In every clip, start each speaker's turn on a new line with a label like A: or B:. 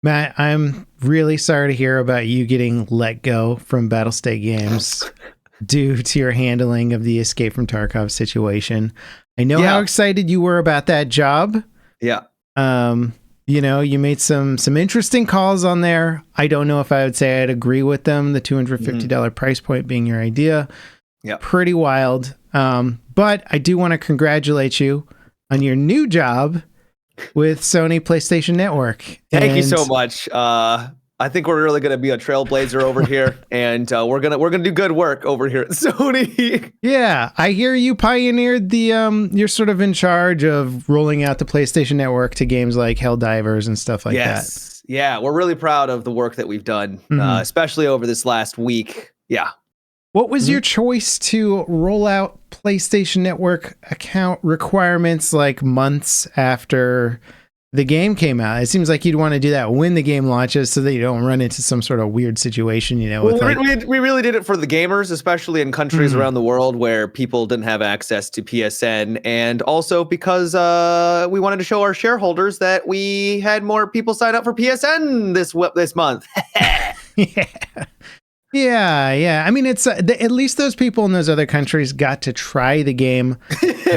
A: Matt, I'm really sorry to hear about you getting let go from Battlestate Games due to your handling of the Escape from Tarkov situation. I know how excited you were about that job.
B: Yeah.
A: You made some interesting calls on there. I don't know if I would say I'd agree with them. The $250 price point being your idea.
B: Yeah.
A: Pretty wild. But I do want to congratulate you on your new job with Sony PlayStation Network.
B: Thank you so much. I think we're really going to be a trailblazer over here, and we're gonna do good work over here at Sony.
A: Yeah, I hear you pioneered the you're sort of in charge of rolling out the PlayStation Network to games like Helldivers and stuff like that.
B: Yeah, we're really proud of the work that we've done, especially over this last week. Yeah.
A: What was your choice to roll out PlayStation Network account requirements like months after the game came out? It seems like you'd want to do that when the game launches so that you don't run into some sort of weird situation, we
B: really did it for the gamers, especially in countries around the world where people didn't have access to PSN, and also because we wanted to show our shareholders that we had more people sign up for PSN this month.
A: Yeah. I mean, it's at least those people in those other countries got to try the game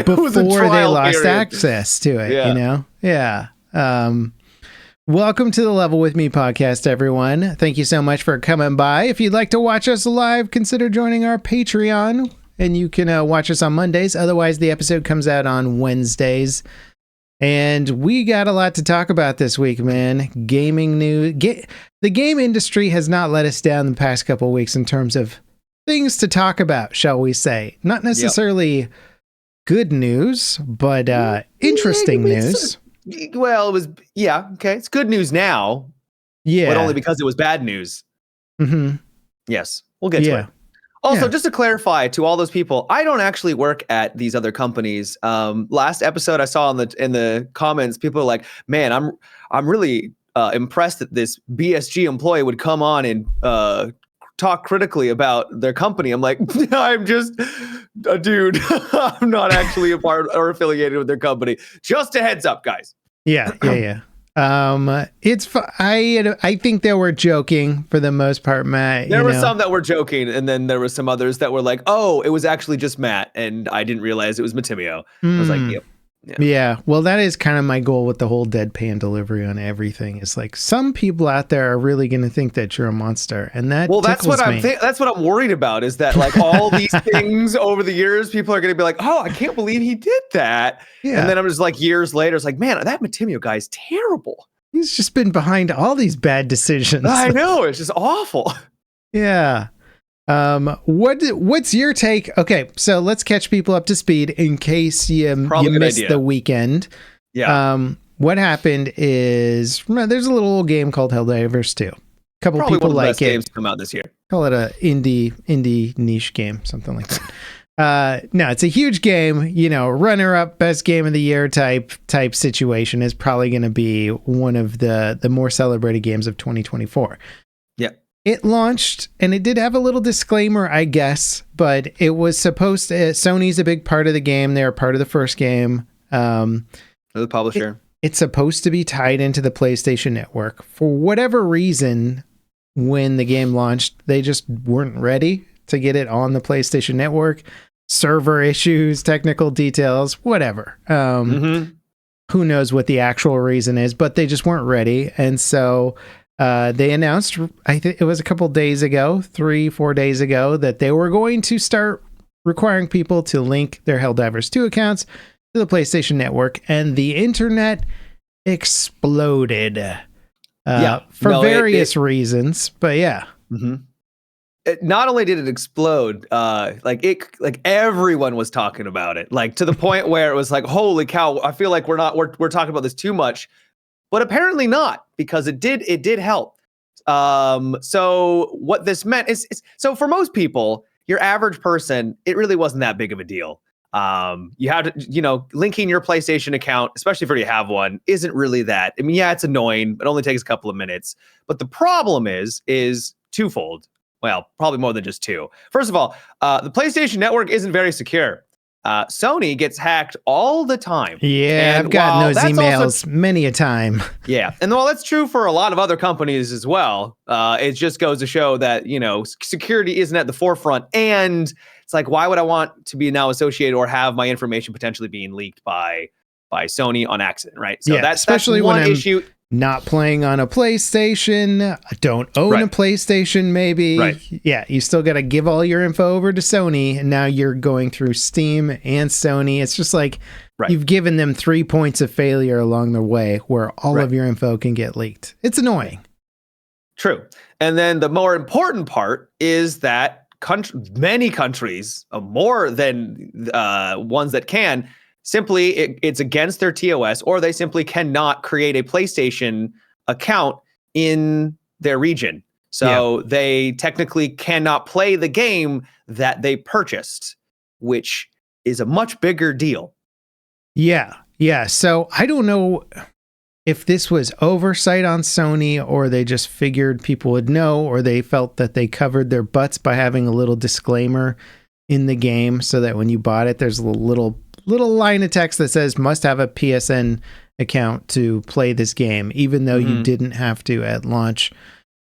A: before they lost access to it, Yeah. Welcome to the Level With Me podcast, everyone. Thank you so much for coming by. If you'd like to watch us live, consider joining our Patreon, and you can watch us on Mondays. Otherwise, the episode comes out on Wednesdays. And we got a lot to talk about this week, man. Gaming news. The game industry has not let us down the past couple of weeks in terms of things to talk about, shall we say. Not necessarily good news, but interesting news.
B: Well, it was, okay. It's good news now.
A: Yeah.
B: But only because it was bad news.
A: Mm-hmm.
B: Yes, we'll get to it. Also, just to clarify to all those people, I don't actually work at these other companies. Last episode I saw in the comments, people are like, "Man, I'm really impressed that this BSG employee would come on and talk critically about their company." I'm like, I'm just a dude. I'm not actually a part or affiliated with their company. Just a heads up, guys.
A: Yeah. I think they were joking for the most part, Matt.
B: There were some that were joking, and then there were some others that were like, "Oh, it was actually just Matt, and I didn't realize it was Matimio." I was like, "Yep."
A: Yeah. Well, that is kind of my goal with the whole deadpan delivery on everything. It's like some people out there are really going to think that you're a monster, and that's
B: what I'm worried about. Is that like all these things over the years, people are going to be like, "Oh, I can't believe he did that," and then I'm just like years later, it's like, "Man, that Matimio guy is terrible.
A: He's just been behind all these bad decisions."
B: I know, it's just awful.
A: Yeah. What's your take? Okay, so let's catch people up to speed in case you missed the weekend.
B: Yeah.
A: What happened is there's a little game called Helldivers 2. A couple
B: Probably
A: people
B: one of the
A: like
B: best games to come out this year.
A: Call it a indie niche game, something like that. No, it's a huge game. Runner up best game of the year type situation is probably going to be one of the more celebrated games of 2024.
B: Yeah.
A: It launched, and it did have a little disclaimer, I guess, but it was supposed to... Sony's a big part of the game. They're a part of the first game.
B: The publisher.
A: It's supposed to be tied into the PlayStation Network. For whatever reason, when the game launched, they just weren't ready to get it on the PlayStation Network. Server issues, technical details, whatever. Who knows what the actual reason is, but they just weren't ready. And so... they announced, I think it was a couple days ago, 3-4 days ago, that they were going to start requiring people to link their Helldivers 2 accounts to the PlayStation Network, and the internet exploded for various reasons. But yeah.
B: Not only did it explode, like everyone was talking about it, like to the point where it was like, holy cow, I feel like we're talking about this too much. But apparently not, because it did help. So what this meant is so for most people, your average person, it really wasn't that big of a deal. You have to, linking your PlayStation account, especially if you have one, isn't really that. I mean, yeah, it's annoying. It only takes a couple of minutes. But the problem is twofold. Well, probably more than just two. First of all, the PlayStation Network isn't very secure. Sony gets hacked all the time.
A: Yeah, and I've gotten those emails many a time.
B: Yeah, and while that's true for a lot of other companies as well, it just goes to show that, security isn't at the forefront. And it's like, why would I want to be now associated or have my information potentially being leaked by Sony on accident, right? So that's one issue.
A: Not playing on a PlayStation, don't own a PlayStation, maybe.
B: Right.
A: Yeah, you still got to give all your info over to Sony, and now you're going through Steam and Sony. It's just like you've given them 3 points of failure along the way where all of your info can get leaked. It's annoying.
B: True. And then the more important part is that many countries, more than ones that can, simply, it's against their TOS, or they simply cannot create a PlayStation account in their region. So they technically cannot play the game that they purchased, which is a much bigger deal.
A: Yeah. So I don't know if this was oversight on Sony, or they just figured people would know, or they felt that they covered their butts by having a little disclaimer in the game so that when you bought it, there's a little line of text that says must have a PSN account to play this game, even though you didn't have to at launch.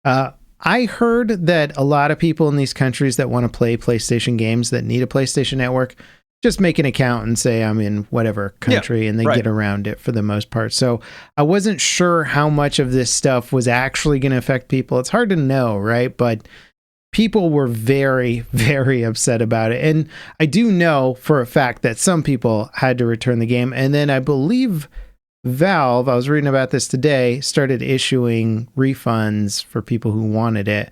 A: I heard that a lot of people in these countries that want to play PlayStation games that need a PlayStation Network just make an account and say I'm in whatever country, and they get around it for the most part. So I wasn't sure how much of this stuff was actually going to affect people. It's hard to know, right? But people were very, very upset about it. And I do know for a fact that some people had to return the game. And then I believe Valve, I was reading about this today, started issuing refunds for people who wanted it,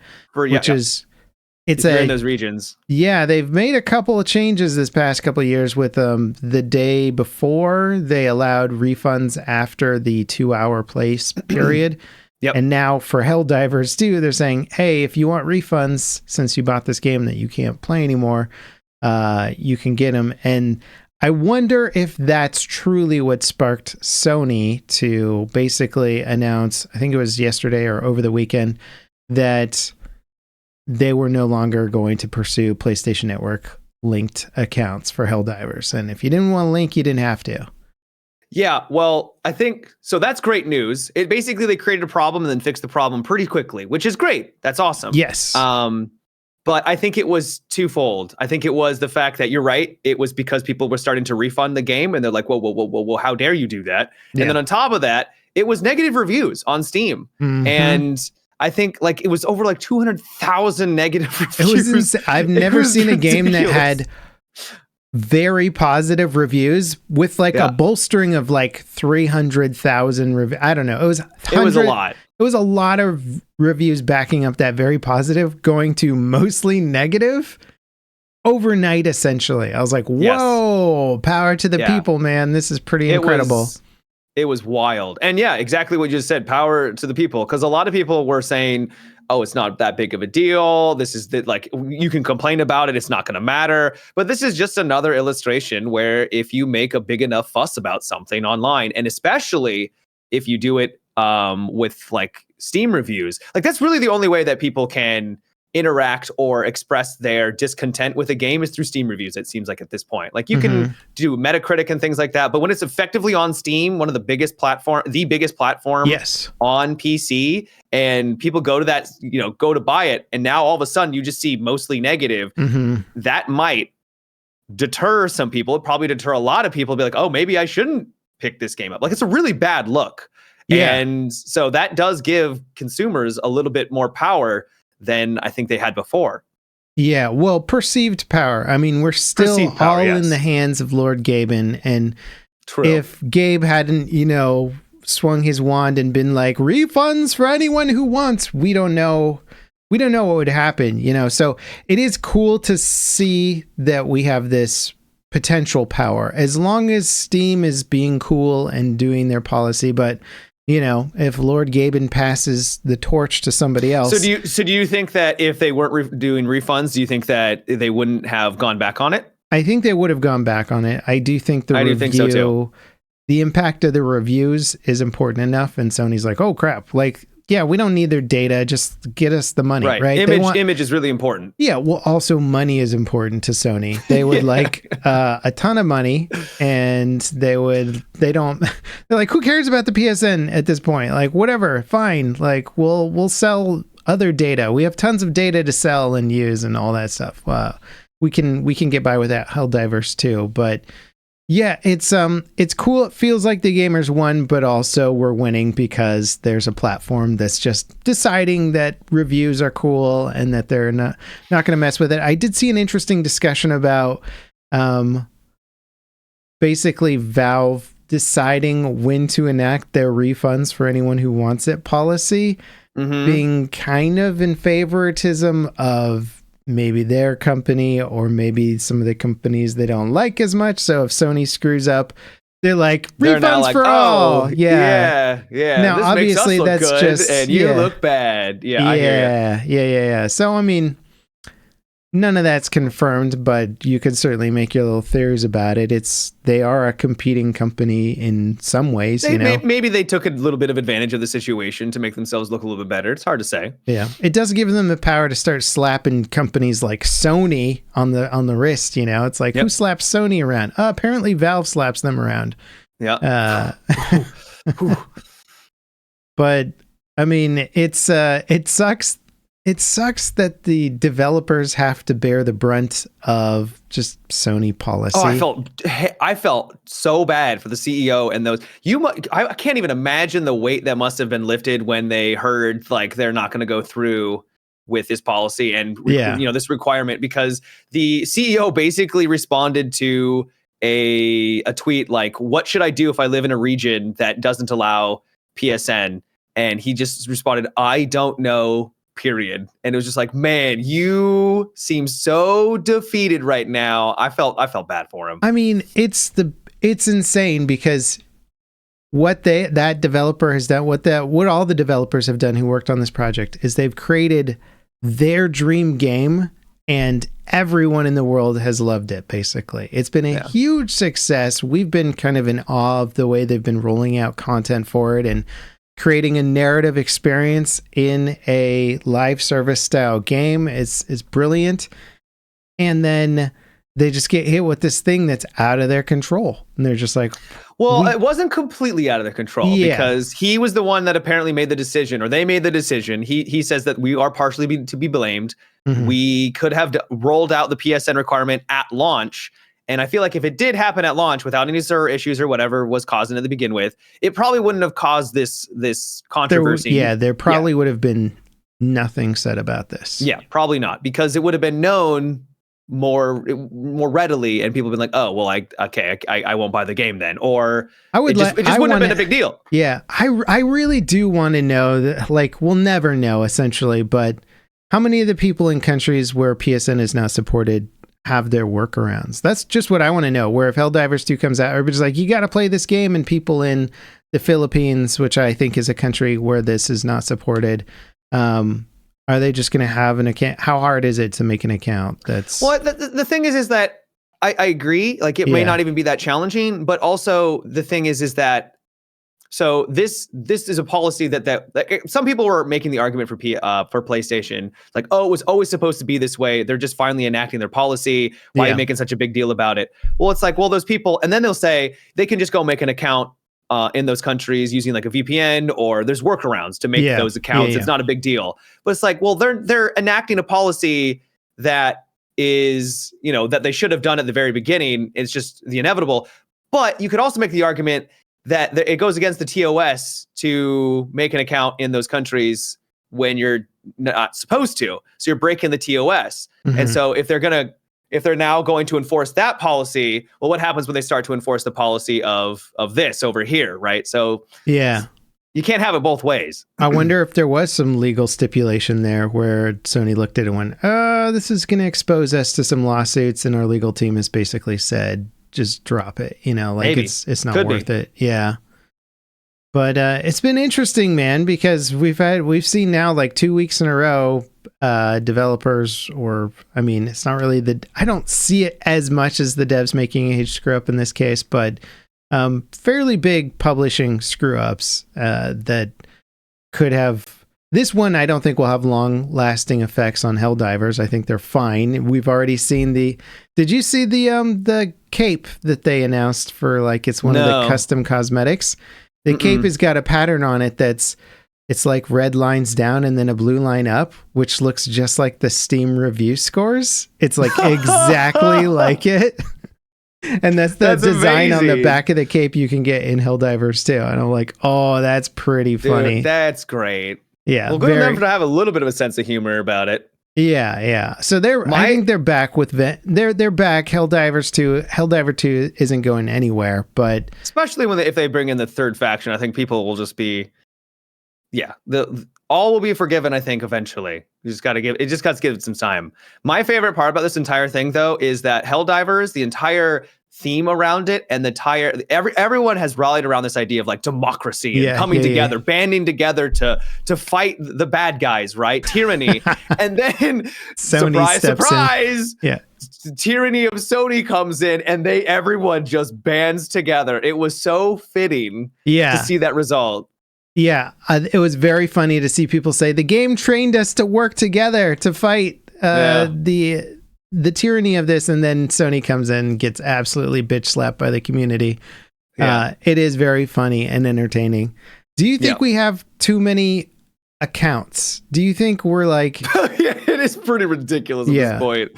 A: it's
B: in those regions.
A: Yeah, they've made a couple of changes this past couple of years with the day before they allowed refunds after the 2-hour place period. Yep. And now for Helldivers too, they're saying, hey, if you want refunds, since you bought this game that you can't play anymore, you can get them. And I wonder if that's truly what sparked Sony to basically announce, I think it was yesterday or over the weekend, that they were no longer going to pursue PlayStation Network linked accounts for Helldivers. And if you didn't want to link, you didn't have to.
B: Yeah, well, I think, so that's great news. It basically, they created a problem and then fixed the problem pretty quickly, which is great. That's awesome.
A: Yes.
B: But I think it was twofold. I think it was the fact that you're right. It was because people were starting to refund the game, and they're like, whoa, how dare you do that? Yeah. And then on top of that, it was negative reviews on Steam. Mm-hmm. And I think it was over 200,000 negative reviews.
A: I've never seen a game that had very positive reviews with a bolstering of 300,000 reviews. I don't know. It was
B: a lot.
A: It was a lot of reviews backing up that very positive, going to mostly negative overnight, essentially. I was like, whoa, power to the people, man. This is pretty incredible.
B: It was wild. And yeah, exactly what you just said, power to the people. Because a lot of people were saying, oh, it's not that big of a deal. This is you can complain about it. It's not going to matter. But this is just another illustration where if you make a big enough fuss about something online, and especially if you do it with Steam reviews, that's really the only way that people can interact or express their discontent with a game is through Steam reviews. It seems like at this point, you can do Metacritic and things like that, but when it's effectively on Steam, the biggest platform on PC, and people go to that, go to buy it, and now all of a sudden you just see mostly negative, that might deter some people. It probably deter a lot of people, be like, oh, maybe I shouldn't pick this game up. It's a really bad look. Yeah. And so that does give consumers a little bit more power than I think they had before.
A: Yeah, well, perceived power. I mean, we're still in the hands of Lord Gaben, and if Gabe hadn't, swung his wand and been like, refunds for anyone who wants, we don't know what would happen, So it is cool to see that we have this potential power, as long as Steam is being cool and doing their policy, but if Lord Gaben passes the torch to somebody else.
B: So do you think that if they weren't doing refunds, do you think that they wouldn't have gone back on it?
A: I think they would have gone back on it. I do think the so too. The impact of the reviews is important enough. And Sony's like, oh crap. yeah, we don't need their data. Just get us the money, right?
B: Image is really important.
A: Yeah. Well, also money is important to Sony. They would like a ton of money, and they're like, who cares about the PSN at this point? Like, whatever, fine. Like, we'll sell other data. We have tons of data to sell and use and all that stuff. We can get by without Helldivers too, but yeah, it's cool. It feels like the gamers won, but also we're winning because there's a platform that's just deciding that reviews are cool and that they're not going to mess with it. I did see an interesting discussion about basically Valve deciding when to enact their refunds for anyone who wants it policy, being kind of in favoritism of maybe their company or maybe some of the companies they don't like as much. So if Sony screws up, they're refunds like, for all.
B: Yeah.
A: Now,
B: this
A: obviously,
B: makes us look
A: that's
B: good
A: just
B: and you look bad.
A: Yeah. So I mean, none of that's confirmed, but you could certainly make your little theories about it. They are a competing company in some ways.
B: Maybe they took a little bit of advantage of the situation to make themselves look a little bit better. It's hard to say.
A: Yeah, it does give them the power to start slapping companies like Sony on the wrist. It's like, who slaps Sony around? Apparently, Valve slaps them around.
B: Yeah.
A: But I mean, it sucks. It sucks that the developers have to bear the brunt of just Sony policy.
B: Oh, I felt so bad for the CEO and those. I can't even imagine the weight that must have been lifted when they heard like they're not going to go through with this policy and this requirement, because the CEO basically responded to a tweet like, "What should I do if I live in a region that doesn't allow PSN?" And he just responded, "I don't know. Period." And it was just like, man, you seem so defeated right now. I felt bad for him.
A: I mean, it's insane because what that developer has done, what all the developers have done who worked on this project is they've created their dream game, and everyone in the world has loved it. Basically, it's been a huge success. We've been kind of in awe of the way they've been rolling out content for it and creating a narrative experience in a live service style game is brilliant. And then they just get hit with this thing that's out of their control. And they're just like,
B: well, it wasn't completely out of their control because he was the one that apparently made the decision, or they made the decision. He says that we are partially to be blamed. We could have rolled out the PSN requirement at launch. And I feel like if it did happen at launch without any server issues or whatever was causing it to begin with, it probably wouldn't have caused this controversy.
A: There probably would have been nothing said about this.
B: Yeah, probably not, because it would have been known more readily, and people have been like, "Oh, well, I won't buy the game then," or it just wouldn't have been a big deal.
A: Yeah, I really do want to know that. Like, we'll never know essentially, but how many of the people in countries where PSN is not supported have their workarounds? That's just what I want to know. Where if Helldivers 2 comes out, everybody's like, you got to play this game, and people in the Philippines, which I think is a country where this is not supported, are they just going to have an account? How hard is it to make an account?
B: The thing is that I agree. Like, it may not even be that challenging, but also the thing is that, so this is a policy that some people were making the argument for PlayStation, like, oh, it was always supposed to be this way. They're just finally enacting their policy. Why are you making such a big deal about it? Well, it's like, well, those people, and then they'll say they can just go make an account in those countries using like a VPN, or there's workarounds to make those accounts. It's not a big deal. But it's like, well, they're enacting a policy that is, that they should have done at the very beginning. It's just the inevitable. But you could also make the argument that it goes against the TOS to make an account in those countries when you're not supposed to. So you're breaking the TOS. And so if they're now going to enforce that policy, well, what happens when they start to enforce the policy of this over here, right? So you can't have it both ways.
A: I wonder if there was some legal stipulation there where Sony looked at it and went, oh, this is going to expose us to some lawsuits, and our legal team has basically said, just drop it,
B: Maybe.
A: It's not worth it. Yeah. But it's been interesting, man, because we've seen now like 2 weeks in a row, developers, it's not really I don't see it as much as the devs making a huge screw up in this case, but fairly big publishing screw ups that could have This one, I don't think will have long-lasting effects on Helldivers. I think they're fine. We've already seen the. Did you see the cape that they announced for like it's one of the custom cosmetics? The cape has got a pattern on it it's like red lines down and then a blue line up, which looks just like the Steam review scores. It's like exactly like it. And that's the design amazing. On the back of the cape you can get in Helldivers too. And I'm like, oh, that's pretty funny.
B: Dude, that's great.
A: Yeah.
B: Well, good for them to have a little bit of a sense of humor about it.
A: Yeah. So I think they're back with they're back. Helldivers 2 isn't going anywhere, but
B: especially if they bring in the third faction, I think people will just be all will be forgiven, I think, eventually. You just got to give it some time. My favorite part about this entire thing, though, is that Helldivers, the entire theme around it, and everyone has rallied around this idea of like democracy and coming together, banding together to fight the bad guys, right? Tyranny. And then
A: Sony
B: surprise, tyranny of Sony comes in, and everyone just bands together. It was so fitting to see that result.
A: Yeah, it was very funny to see people say the game trained us to work together to fight the tyranny of this, and then Sony comes in and gets absolutely bitch slapped by the community. It is very funny and entertaining. Do you think we have too many accounts? Do you think we're like...
B: It is pretty ridiculous at this point.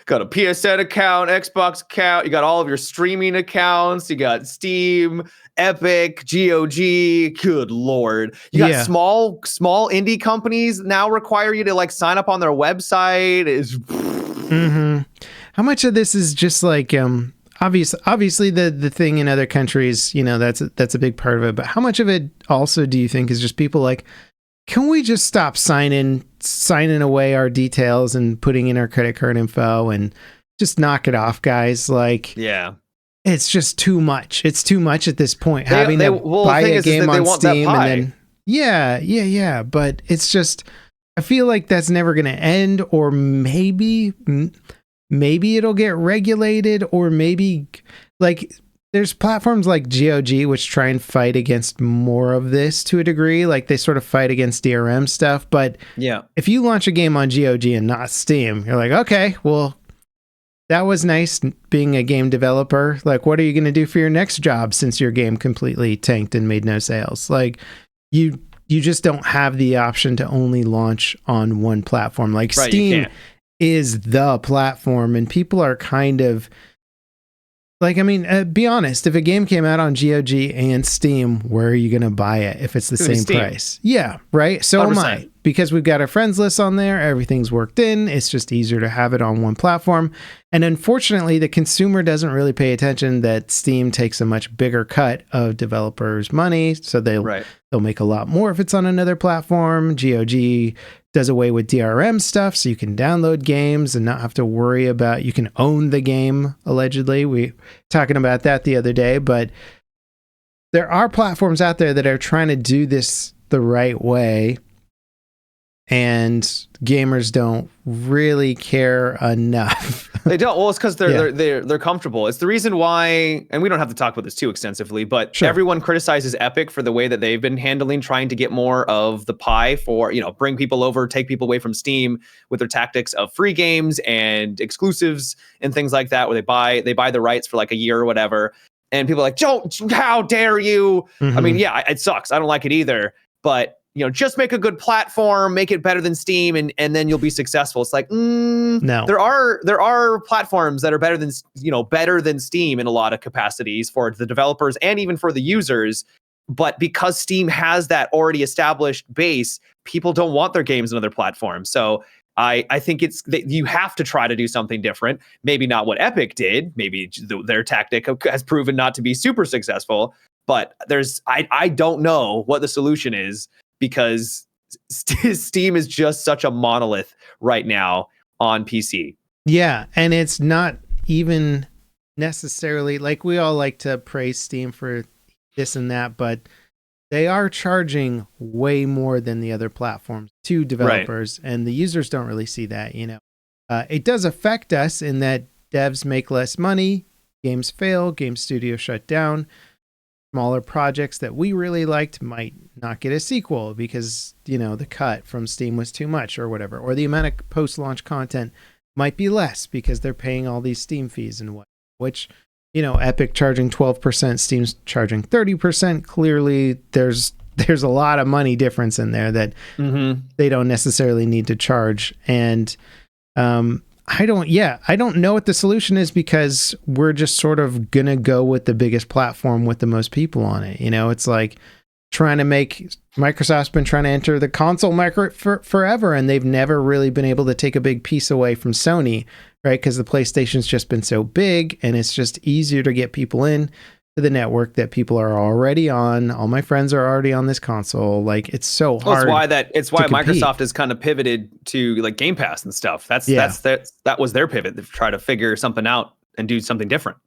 B: Got a PSN account, Xbox account, you got all of your streaming accounts, you got Steam, Epic, GOG, good Lord. You got small indie companies now require you to like sign up on their website.
A: How much of this is just like obviously the thing in other countries, that's a big part of it, but how much of it also do you think is just people like, can we just stop signing away our details and putting in our credit card info and just knock it off, guys? Like, it's just too much. It's too much at this point. Having to buy a game on Steam and then but it's just, I feel like that's never going to end, or maybe it'll get regulated, or maybe like there's platforms like GOG which try and fight against more of this to a degree. Like they sort of fight against DRM stuff. But if you launch a game on GOG and not Steam, you're like, okay, well, that was nice being a game developer. Like, what are you going to do for your next job since your game completely tanked and made no sales? Like, you just don't have the option to only launch on one platform. Like Steam is the platform, and people are kind of like, I mean, be honest, if a game came out on GOG and Steam, where are you going to buy it if it's the same price? Yeah, right? So 100%. Am I. Because we've got our friends list on there, everything's worked in, it's just easier to have it on one platform. And unfortunately, the consumer doesn't really pay attention that Steam takes a much bigger cut of developers' money, so they'll make a lot more if it's on another platform. GOG does away with DRM stuff, so you can download games and not have to worry about, you can own the game, allegedly. We were talking about that the other day, but there are platforms out there that are trying to do this the right way, and gamers don't really care enough.
B: They don't. Well, it's because they're comfortable. It's the reason why, and we don't have to talk about this too extensively, but everyone criticizes Epic for the way that they've been handling trying to get more of the pie for, bring people over, take people away from Steam with their tactics of free games and exclusives and things like that, where they buy the rights for like a year or whatever. And people are like, how dare you? I mean, it sucks. I don't like it either. But just make a good platform, make it better than Steam, and then you'll be successful. It's like, no. There are platforms that are better than Steam in a lot of capacities for the developers and even for the users. But because Steam has that already established base, people don't want their games on other platforms. So I think you have to try to do something different. Maybe not what Epic did. Maybe their tactic has proven not to be super successful. But I don't know what the solution is, because Steam is just such a monolith right now on PC.
A: Yeah, and it's not even necessarily, like, we all like to praise Steam for this and that, but they are charging way more than the other platforms to developers, and the users don't really see that, It does affect us in that devs make less money, games fail, game studios shut down. smaller projects that we really liked might not get a sequel because, the cut from Steam was too much or whatever, or the amount of post-launch content might be less because they're paying all these Steam fees and what, which, Epic charging 12%, Steam's charging 30%. Clearly there's a lot of money difference in there that they don't necessarily need to charge. And, I don't know what the solution is because we're just sort of going to go with the biggest platform with the most people on it. It's like Microsoft's been trying to enter the console market forever, and they've never really been able to take a big piece away from Sony, right? Because the PlayStation's just been so big, and it's just easier to get people in to the network that people are already on. All my friends are already on this console. Like, it's so hard.
B: It's why Microsoft has kind of pivoted to like Game Pass and stuff. That was their pivot, to try to figure something out and do something different.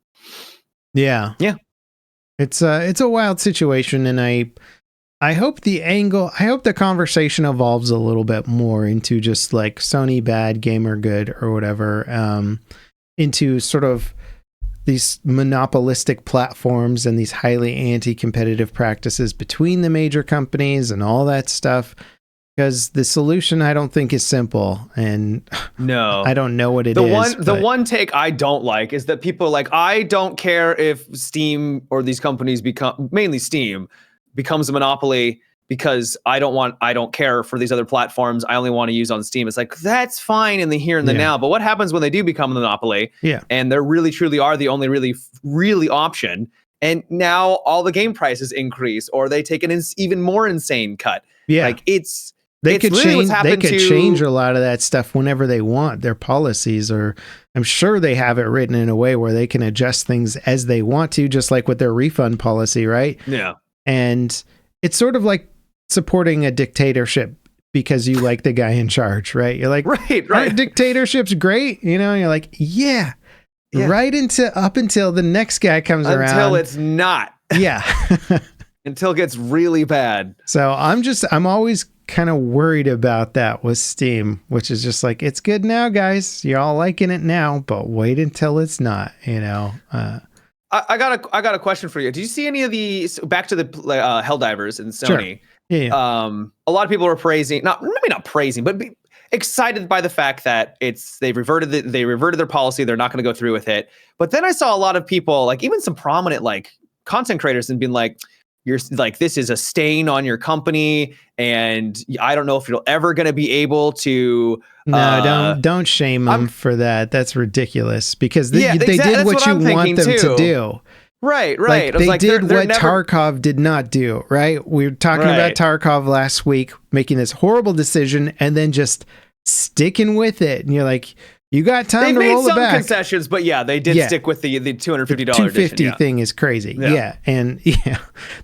A: Yeah. It's a wild situation, and I hope the conversation evolves a little bit more into just like Sony bad, gamer good, or whatever, into sort of these monopolistic platforms and these highly anti-competitive practices between the major companies and all that stuff. Because the solution, I don't think, is simple, and no, I don't know what it is.
B: The one take I don't like is that people are like, I don't care if Steam or these companies mainly Steam becomes a monopoly because I don't care for these other platforms. I only want to use on Steam. It's like, that's fine in the here and the now, but what happens when they do become a monopoly? Yeah, and they really truly are the only really option, and now all the game prices increase, or they take an even more insane cut. Yeah, like
A: They could change a lot of that stuff whenever they want. Their policies, or I'm sure they have it written in a way where they can adjust things as they want to, just like with their refund policy, right?
B: Yeah.
A: And it's sort of like supporting a dictatorship because you like the guy in charge, right? You're like, right. Dictatorship's great, You're like, yeah. Right up until the next guy comes around.
B: Until it's not.
A: Yeah.
B: Until it gets really bad.
A: So I'm always kind of worried about that with Steam, which is just like, it's good now, guys. You're all liking it now, but wait until it's not,
B: I got a question for you. Did you see any of the, back to the Helldivers and Sony?
A: Sure. Yeah.
B: A lot of people were praising, maybe not praising, but excited by the fact that they reverted their policy. They're not going to go through with it. But then I saw a lot of people, like even some prominent like content creators, and being like, you're like, this is a stain on your company, and I don't know if you're ever going to be able to.
A: No, don't shame them for that. That's ridiculous, because they did what you want them to do.
B: Right.
A: Like, they did what Tarkov did not do, right? We were talking about Tarkov last week, making this horrible decision and then just sticking with it. And you're like, you got time to roll it back. They made some
B: concessions, but they did stick with the $250
A: $250 thing is crazy. Yeah. And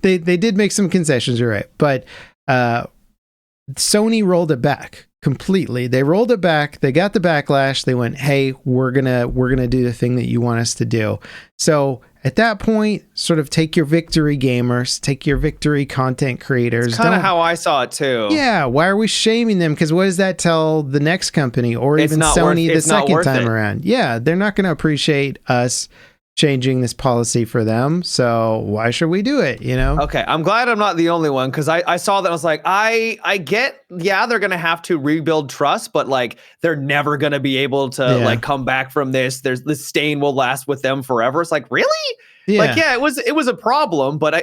A: they did make some concessions, you're right. But Sony rolled it back completely. They rolled it back. They got the backlash. They went, hey, we're gonna do the thing that you want us to do. So at that point, sort of take your victory, gamers, take your victory, content creators.
B: It's kind of how I saw it too.
A: Yeah, why are we shaming them? Because what does that tell the next company, or even Sony the second time around? Yeah, they're not going to appreciate us changing this policy for them, so why should we do it,
B: Okay, I'm glad I'm not the only one, because I saw that. I was like, I get, they're gonna have to rebuild trust, but like they're never gonna be able to like come back from this. This stain will last with them forever. It's like, really? Like, it was a problem, but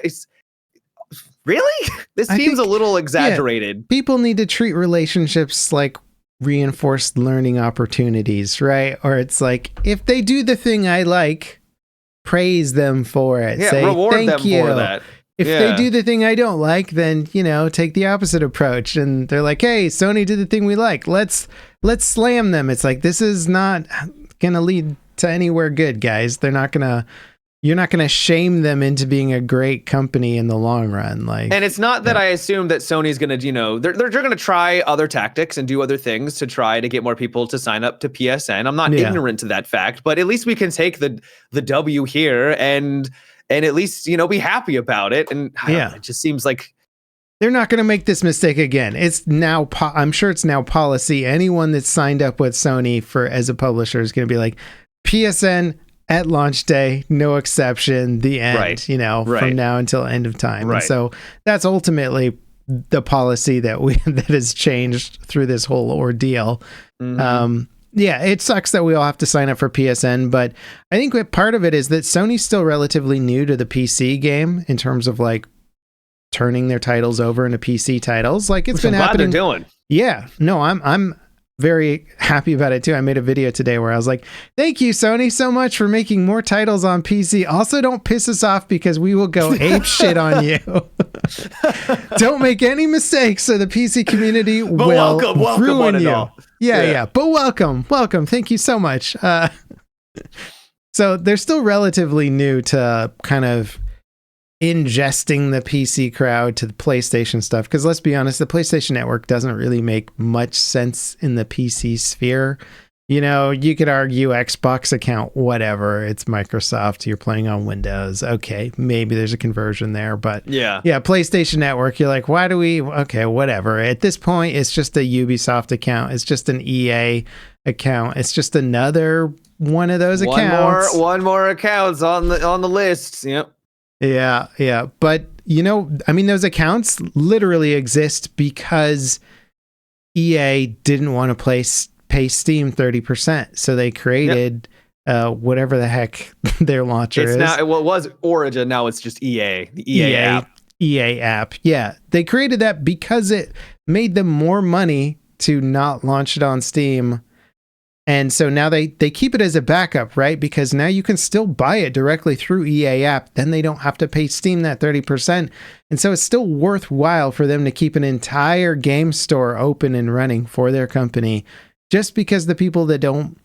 B: really? This seems a little exaggerated.
A: Yeah, people need to treat relationships like reinforced learning opportunities, right? Or it's like, if they do the thing I like, praise them for it. Say
B: reward
A: thank
B: them
A: you
B: for that.
A: If they do the thing I don't like, then take the opposite approach. And they're like, hey, Sony did the thing we like. Let's slam them. It's like, this is not gonna lead to anywhere good, guys. You're not gonna shame them into being a great company in the long run. Like,
B: and it's not that I assume that Sony's gonna, they're gonna try other tactics and do other things to try to get more people to sign up to PSN. I'm not ignorant to that fact, but at least we can take the W here and at least be happy about it. And it just seems like
A: they're not going to make this mistake again. It's now, I'm sure it's now policy. Anyone that's signed up with Sony as a publisher is going to be like, PSN, at launch day, no exception, the end, from now until end of time.
B: Right.
A: And so that's ultimately the policy that that has changed through this whole ordeal. Mm-hmm. Yeah, it sucks that we all have to sign up for PSN, but I think that part of it is that Sony's still relatively new to the PC game in terms of like turning their titles over into PC titles. Like it's been happening.
B: I'm glad they're doing.
A: Yeah, no, I'm very happy about it too. I made a video today where I was like, thank you, Sony, so much for making more titles on PC. Also, don't piss us off because we will go ape shit on you. Don't make any mistakes so the PC community will ruin you. Yeah. But welcome. Thank you so much. So they're still relatively new to kind of ingesting the PC crowd to the PlayStation stuff. Because let's be honest, the PlayStation Network doesn't really make much sense in the PC sphere. You could argue Xbox account, whatever. It's Microsoft. You're playing on Windows. Okay, maybe there's a conversion there. But yeah, PlayStation Network, you're like, why do we? Okay, whatever. At this point, it's just a Ubisoft account. It's just an EA account. It's just another one of those accounts.
B: One more accounts on the list. Yep.
A: Yeah. But, those accounts literally exist because EA didn't want to pay Steam 30%. So they created whatever the heck their launcher is.
B: Now, it was Origin. Now it's just EA. The EA app.
A: EA app. Yeah. They created that because it made them more money to not launch it on Steam. And so now they keep it as a backup, right? Because now you can still buy it directly through EA app. Then they don't have to pay Steam that 30%. And so it's still worthwhile for them to keep an entire game store open and running for their company. Just because the people that don't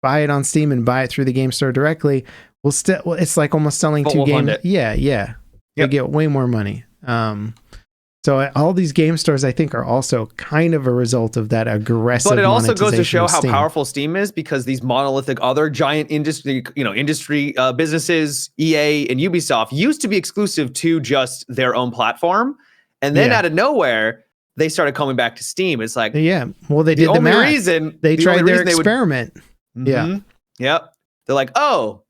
A: buy it on Steam and buy it through the game store directly will still, it's like almost selling two games. Yeah. Yep. They get way more money. So all these game stores, I think, are also kind of a result of that aggressive. But
B: it also goes to show how powerful Steam is, because these monolithic other giant industry businesses, EA and Ubisoft, used to be exclusive to just their own platform, and then out of nowhere they started coming back to Steam. It's like,
A: well, they did the math. They tried their experiment.
B: They're like, oh,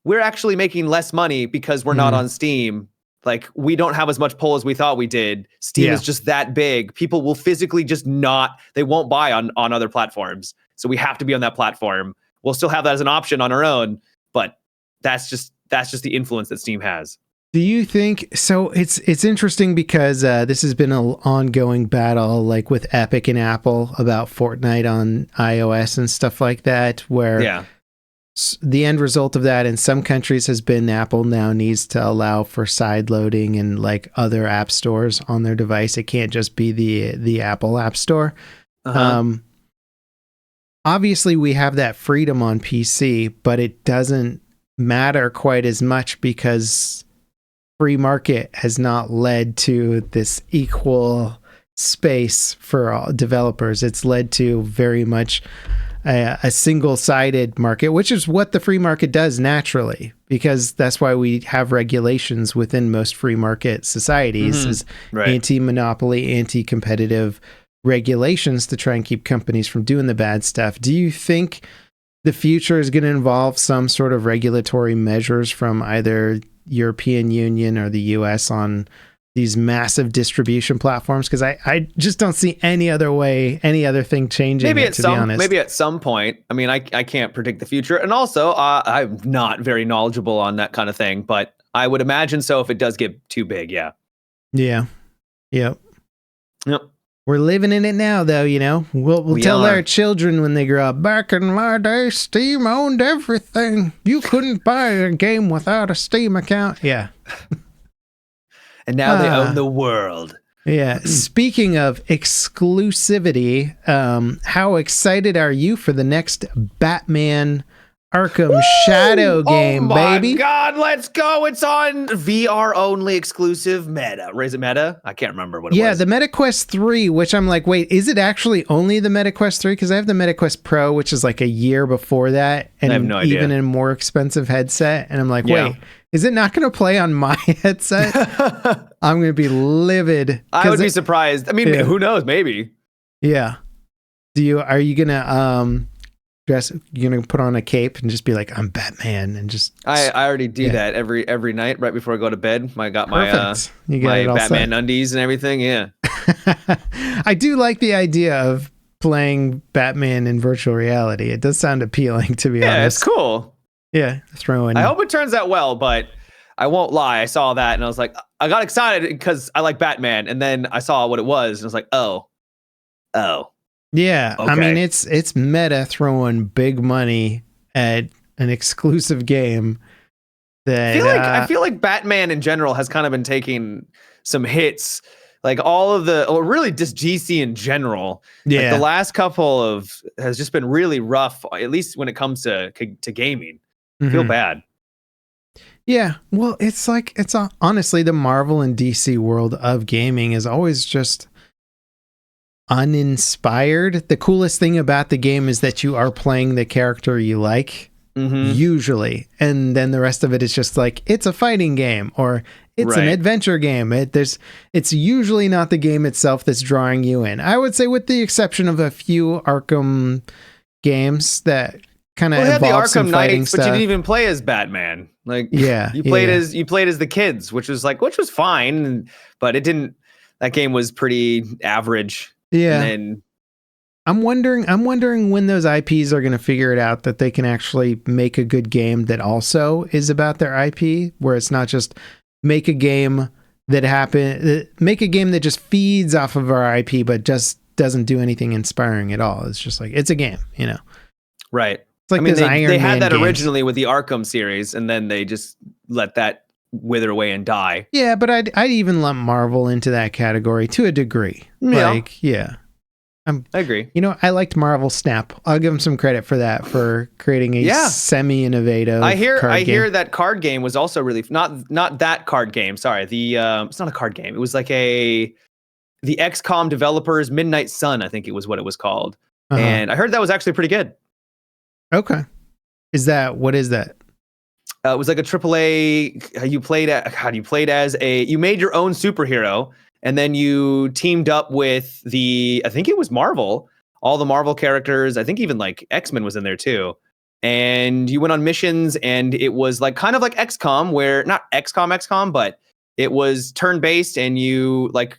B: we're actually making less money because we're not on Steam. Like, we don't have as much pull as we thought we did. Steam is just that big. People will physically just they won't buy on other platforms. So we have to be on that platform. We'll still have that as an option on our own, but that's just the influence that Steam has.
A: Do you think so? It's interesting because this has been an ongoing battle, like with Epic and Apple, about Fortnite on iOS and stuff like that, where the end result of that in some countries has been Apple now needs to allow for side loading and like other app stores on their device. It can't just be the Apple App Store. Obviously, we have that freedom on PC, but it doesn't matter quite as much because free market has not led to this equal space for all developers. It's led to very much a single-sided market, which is what the free market does naturally, because that's why we have regulations within most free market societies, is anti-monopoly, anti-competitive regulations to try and keep companies from doing the bad stuff. Do you think the future is going to involve some sort of regulatory measures from either European Union or the US on these massive distribution platforms? Because I just don't see any other thing changing. Maybe
B: at some point. I mean, I can't predict the future, and also I'm not very knowledgeable on that kind of thing, but I would imagine so if it does get too big. Yep.
A: We're living in it now, though. We'll tell our children when they grow up. Back in my day, Steam owned everything. You couldn't buy a game without a Steam account. Yeah.
B: And now they own the world.
A: Yeah. Speaking of exclusivity, how excited are you for the next Batman Arkham Shadow game, baby?
B: Oh my God, let's go. It's on VR only exclusive Meta. Is it Meta? I can't remember what it was.
A: Yeah, the MetaQuest 3, which I'm like, wait, is it actually only the MetaQuest 3? Because I have the MetaQuest Pro, which is like a year before that. And
B: I have no idea.
A: Even in a more expensive headset. And I'm like, wait, is it not going to play on my headset? I'm going to be livid.
B: I would be surprised. I mean, who knows? Maybe.
A: Yeah. Are you going to you're gonna put on a cape and just be like, I'm Batman, and just
B: I already do that every night right before I go to bed. I got my
A: my
B: Batman undies and everything. Yeah.
A: I do like the idea of playing Batman in virtual reality. It does sound appealing, to be honest.
B: Yeah, it's cool.
A: Yeah,
B: I hope it turns out well, but I won't lie. I saw that and I was like, I got excited because I like Batman, and then I saw what it was and I was like, oh.
A: Yeah,
B: okay.
A: I mean, it's meta throwing big money at an exclusive game. That
B: I feel like Batman in general has kind of been taking some hits, like all of or really just GC in general.
A: Yeah,
B: like the last couple has just been really rough, at least when it comes to gaming. I feel bad.
A: Yeah, well, it's honestly, the Marvel and DC world of gaming is always just uninspired. The coolest thing about the game is that you are playing the character you like, usually, and then the rest of it is just like, it's a fighting game or it's an adventure game. It's usually not the game itself that's drawing you in. I would say, with the exception of a few Arkham games that kind of
B: had the
A: Arkham
B: Knights,
A: stuff.
B: But you didn't even play as Batman. Like, you played as the kids, which was fine, but it didn't. That game was pretty average.
A: Yeah.
B: And
A: I'm wondering when those IPs are going to figure it out that they can actually make a good game that also is about their IP, where it's not just make a game that just feeds off of our IP, but just doesn't do anything inspiring at all. It's just like, it's a game,
B: Right.
A: It's like
B: they had that originally with the Arkham series, and then they just let that wither away and die.
A: Yeah, but I'd even lump Marvel into that category to a degree.
B: Yeah.
A: I
B: agree.
A: I liked Marvel Snap. I'll give them some credit for that, for creating a semi-innovative.
B: I hear that card game was also really not that card game. Sorry, it's not a card game. It was like the XCOM developers Midnight Sun, I think it was what it was called, and I heard that was actually pretty good.
A: Okay, what is that?
B: It was like a AAA. You made your own superhero, and then you teamed up with I think it was Marvel, all the Marvel characters. I think even like X-Men was in there too. And you went on missions, and it was like kind of like XCOM, where not XCOM, but it was turn-based, and you like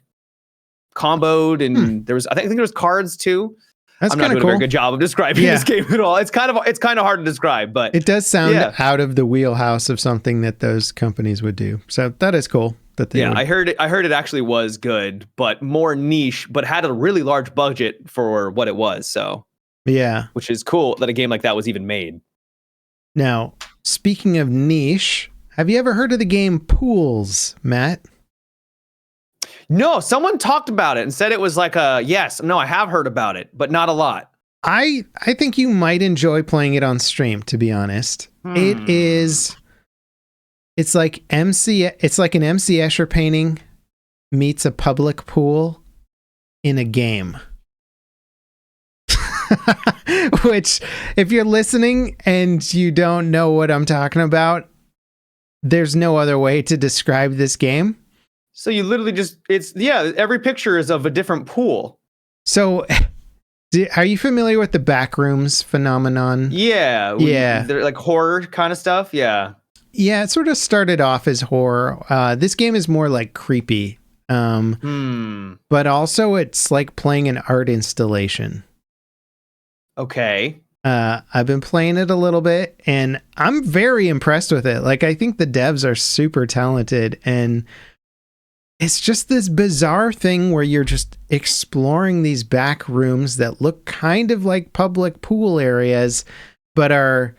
B: comboed, and I think there was cards too.
A: That's
B: I'm not doing
A: cool.
B: a very good job of describing this game at all. It's kind of hard to describe, but
A: it does sound out of the wheelhouse of something that those companies would do. So that is cool.
B: I heard it actually was good, but more niche, but had a really large budget for what it was. So
A: yeah,
B: which is cool that a game like that was even made.
A: Now, speaking of niche, have you ever heard of the game Pools, Matt?
B: No, someone talked about it and said it was like I have heard about it, but not a lot.
A: I think you might enjoy playing it on stream, to be honest. It's like an MC Escher painting meets a public pool in a game. Which, if you're listening and you don't know what I'm talking about, there's no other way to describe this game.
B: So you literally every picture is of a different pool.
A: So are you familiar with the backrooms phenomenon?
B: Yeah. They're like horror kind of stuff. Yeah.
A: Yeah, it sort of started off as horror. This game is more like creepy. But also it's like playing an art installation.
B: Okay.
A: I've been playing it a little bit, and I'm very impressed with it. Like, I think the devs are super talented, and it's just this bizarre thing where you're just exploring these back rooms that look kind of like public pool areas, but are,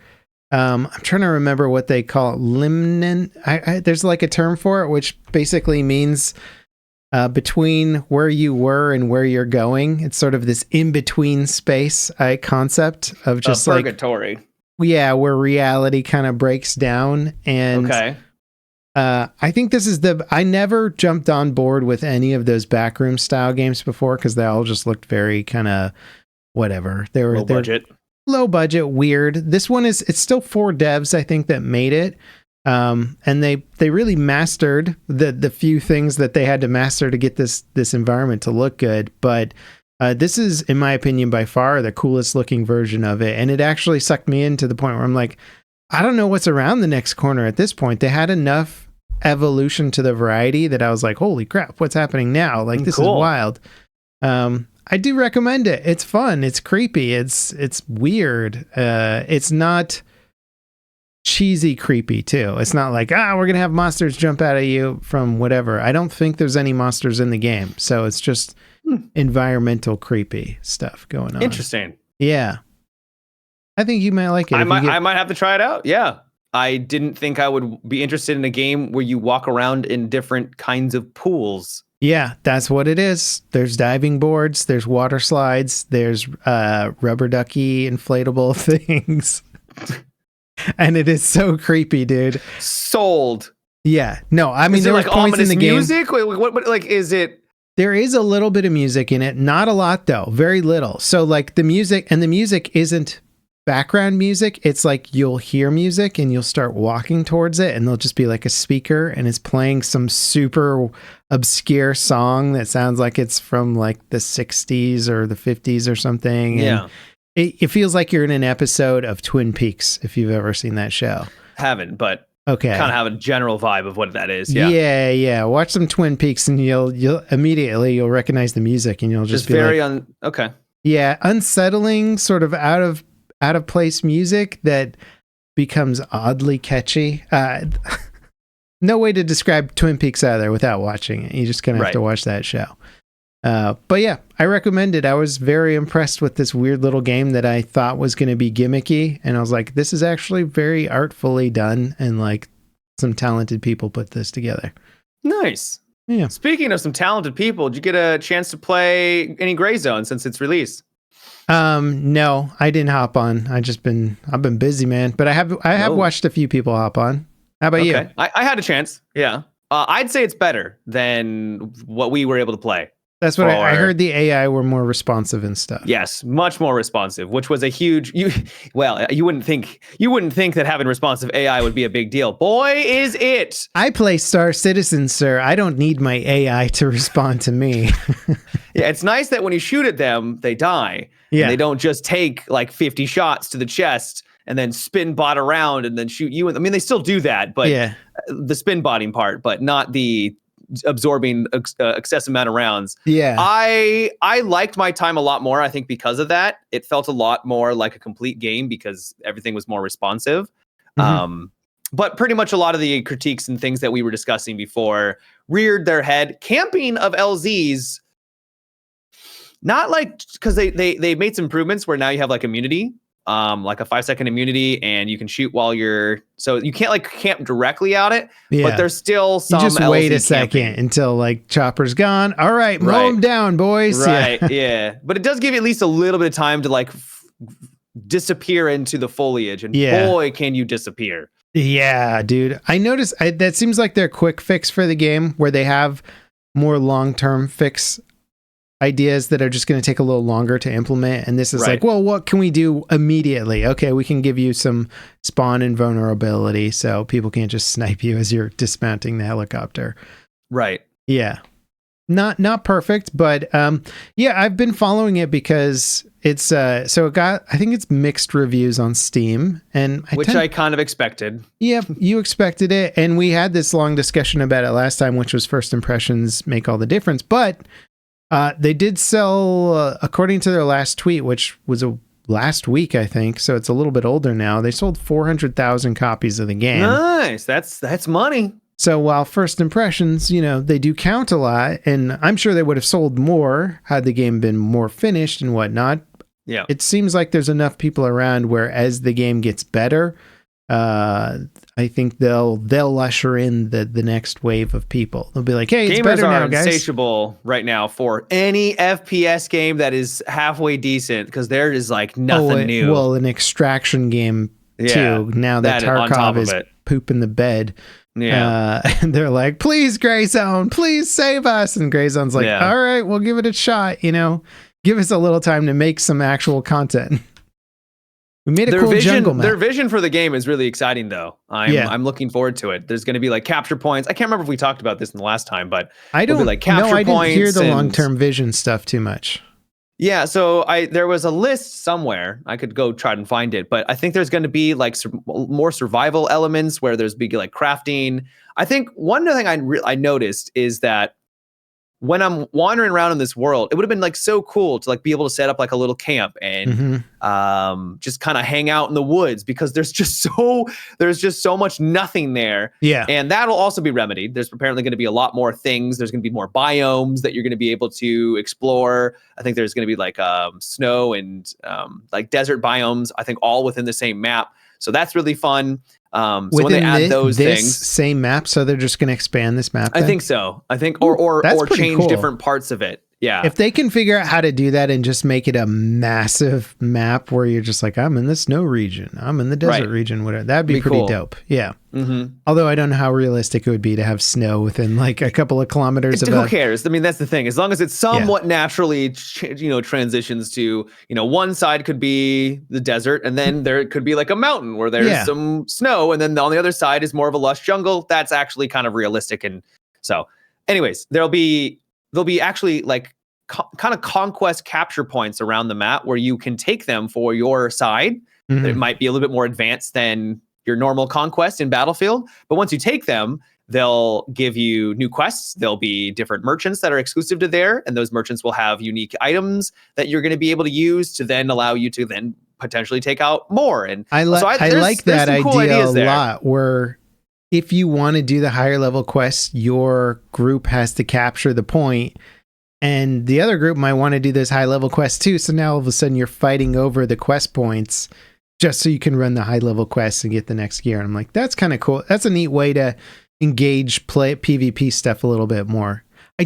A: I'm trying to remember what they call it. Limnan. There's like a term for it, which basically means between where you were and where you're going. It's sort of this in-between space concept of just like
B: purgatory.
A: Yeah, where reality kind of breaks down. And
B: okay.
A: I think this is I never jumped on board with any of those backroom style games before, because they all just looked very kind of whatever. They're low budget, weird. This one it's still 4 devs, I think, that made it. And they really mastered the few things that they had to master to get this environment to look good. But This is, in my opinion, by far the coolest looking version of it. And it actually sucked me in to the point where I'm like, I don't know what's around the next corner at this point. They had enough evolution to the variety that I was like, holy crap, what's happening now? Like, this is wild. I do recommend it. It's fun. It's creepy. It's weird. It's not cheesy creepy too. It's not like, we're going to have monsters jump out at you from whatever. I don't think there's any monsters in the game. So it's just environmental creepy stuff going on.
B: Interesting.
A: Yeah. I think you might like it.
B: I might have to try it out. Yeah. I didn't think I would be interested in a game where you walk around in different kinds of pools.
A: Yeah, that's what it is. There's diving boards, there's water slides, there's rubber ducky inflatable things. And it is so creepy, dude.
B: Sold.
A: Yeah. No, I mean, there were points in the game.
B: Music? What like is it?
A: There is a little bit of music in it. Not a lot though. Very little. So like the music isn't background music. It's like you'll hear music and you'll start walking towards it and there'll just be like a speaker and it's playing some super obscure song that sounds like it's from like the 60s or the 50s or something.
B: Yeah.
A: And it feels like you're in an episode of Twin Peaks, if you've ever seen that show.
B: Haven't, but
A: okay,
B: kind of have a general vibe of what that is.
A: Yeah. Watch some Twin Peaks and you'll immediately recognize the music and you'll just be
B: very
A: like,
B: okay.
A: Yeah, unsettling, sort of out of place music that becomes oddly catchy. No way to describe Twin Peaks either without watching it. You just gonna have to watch that show. But yeah, I recommend it. I was very impressed with this weird little game that I thought was going to be gimmicky. And I was like, this is actually very artfully done. And like some talented people put this together.
B: Nice.
A: Yeah.
B: Speaking of some talented people, did you get a chance to play any Gray Zone since its release?
A: No, I didn't hop on. I've been busy, man, but I have watched a few people hop on. How about you?
B: I had a chance. Yeah. I'd say it's better than what we were able to play.
A: That's what I heard. The AI were more responsive and stuff.
B: Yes, much more responsive, which was a huge. You wouldn't think that having responsive AI would be a big deal. Boy, is it!
A: I play Star Citizen, sir. I don't need my AI to respond to me.
B: Yeah, it's nice that when you shoot at them, they die. Yeah, and they don't just take like 50 shots to the chest and then spin bot around and then shoot you. I mean, they still do that, but the spin botting part, but not the absorbing excessive amount of rounds.
A: Yeah.
B: I liked my time a lot more, I think, because of that. It felt a lot more like a complete game because everything was more responsive. Mm-hmm. But pretty much a lot of the critiques and things that we were discussing before reared their head. Camping of LZs, not like, because they made some improvements where now you have like immunity, like a 5-second immunity, and you can shoot while so you can't like camp directly at it, but there's still some.
A: You just
B: LZ
A: wait a second until like chopper's gone. All right, mow them down, boys.
B: Right, yeah. But it does give you at least a little bit of time to like disappear into the foliage, and boy, can you disappear.
A: Yeah, dude. I noticed that seems like their quick fix for the game, where they have more long-term fix ideas that are just going to take a little longer to implement. And this is like, well, what can we do immediately? Okay, we can give you some spawn invulnerability so people can't just snipe you as you're dismounting the helicopter.
B: Right.
A: Yeah. Not perfect, but I've been following it because it's so it got, I think it's mixed reviews on Steam, and I
B: kind of expected.
A: Yeah, you expected it, and we had this long discussion about it last time, which was first impressions make all the difference. But they did sell, according to their last tweet, which was last week, I think, so it's a little bit older now. They sold 400,000 copies of the game.
B: Nice, that's money.
A: So while first impressions, they do count a lot, and I'm sure they would have sold more had the game been more finished and whatnot.
B: Yeah,
A: it seems like there's enough people around where as the game gets better, I think they'll usher in the next wave of people. They'll be like, hey, it's better now, guys.
B: Gamers are insatiable right now for any FPS game that is halfway decent, because there is like nothing new.
A: Well, an extraction game too. Now that Tarkov is pooping the bed.
B: Yeah.
A: And they're like, please, Gray Zone, please save us. And Gray Zone's like, all right, we'll give it a shot. Give us a little time to make some actual content. We made a cool jungle map.
B: Their vision for the game is really exciting, though. I'm looking forward to it. There's going to be like capture points. I can't remember if we talked about this in the last time, but
A: I didn't hear the long-term vision stuff too much.
B: Yeah, so there was a list somewhere. I could go try and find it, but I think there's going to be like more survival elements where there's big like crafting. I think one thing I noticed is that when I'm wandering around in this world, it would have been like so cool to like be able to set up like a little camp and just kind of hang out in the woods, because there's just so much nothing there.
A: Yeah.
B: And that'll also be remedied. There's apparently going to be a lot more things. There's going to be more biomes that you're going to be able to explore. I think there's going to be like snow and like desert biomes, I think all within the same map. So that's really fun. So when they add those things,
A: same map, so they're just going to expand this map.
B: I think so. I think, or change different parts of it. Yeah.
A: If they can figure out how to do that and just make it a massive map where you're just like, I'm in the snow region, I'm in the desert region, whatever, that'd be pretty cool. Dope. Yeah. Although I don't know how realistic it would be to have snow within like a couple of kilometers of
B: who cares? I mean, that's the thing. As long as it somewhat naturally, transitions to, one side could be the desert, and then there could be like a mountain where there's some snow, and then on the other side is more of a lush jungle. That's actually kind of realistic. And so, anyways, there'll be actually like kind of conquest capture points around the map where you can take them for your side. It might be a little bit more advanced than your normal conquest in Battlefield, but once you take them, they'll give you new quests. There'll be different merchants that are exclusive to there, and those merchants will have unique items that you're going to be able to use to then allow you to then potentially take out more. And
A: I like that idea a lot, where if you want to do the higher level quests, your group has to capture the point, and the other group might want to do this high level quest too. So now all of a sudden you're fighting over the quest points just so you can run the high level quests and get the next gear. And I'm like, that's kind of cool. That's a neat way to engage PvP stuff a little bit more. I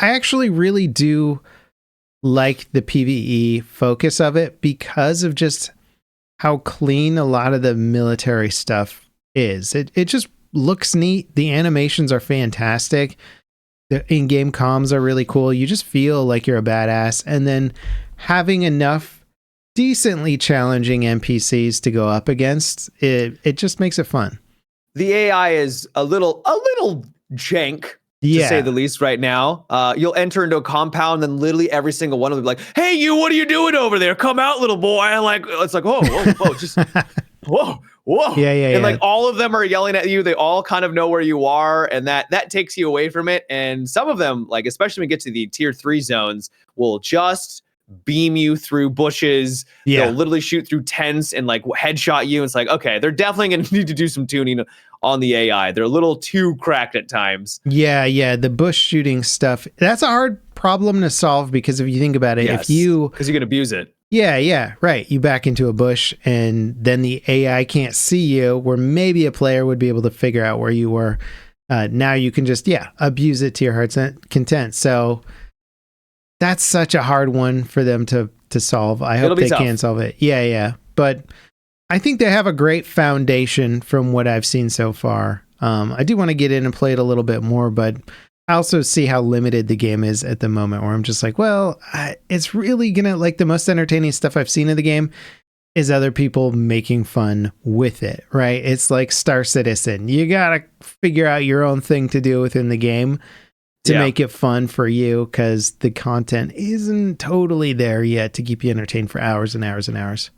A: actually really do like the PvE focus of it because of just how clean a lot of the military stuff is. It just looks neat. The animations are fantastic. The in-game comms are really cool. You just feel like you're a badass. And then having enough decently challenging NPCs to go up against, it just makes it fun.
B: The AI is a little jank, to say the least, right now. You'll enter into a compound and literally every single one will be like, "Hey, you, what are you doing over there? Come out, little boy." And like, it's like, whoa, just whoa.
A: Yeah.
B: And like all of them are yelling at you. They all kind of know where you are, and that takes you away from it. And some of them, like especially when we get to the tier 3 zones, will just beam you through bushes. They'll literally shoot through tents and like headshot you. It's like, okay, they're definitely going to need to do some tuning on the AI. They're a little too cracked at times.
A: Yeah. The bush shooting stuff, that's a hard problem to solve, because if you think about it, because
B: you can abuse it.
A: Yeah, right. You back into a bush and then the AI can't see you, where maybe a player would be able to figure out where you were. Now you can just, abuse it to your heart's content. So that's such a hard one for them to solve. I hope they can solve it. Yeah. But I think they have a great foundation from what I've seen so far. I do want to get in and play it a little bit more, but I also see how limited the game is at the moment, where I'm just like, well, it's really gonna, like, the most entertaining stuff I've seen in the game is other people making fun with it, right? It's like Star Citizen. You gotta figure out your own thing to do within the game to make it fun for you, because the content isn't totally there yet to keep you entertained for hours and hours and hours.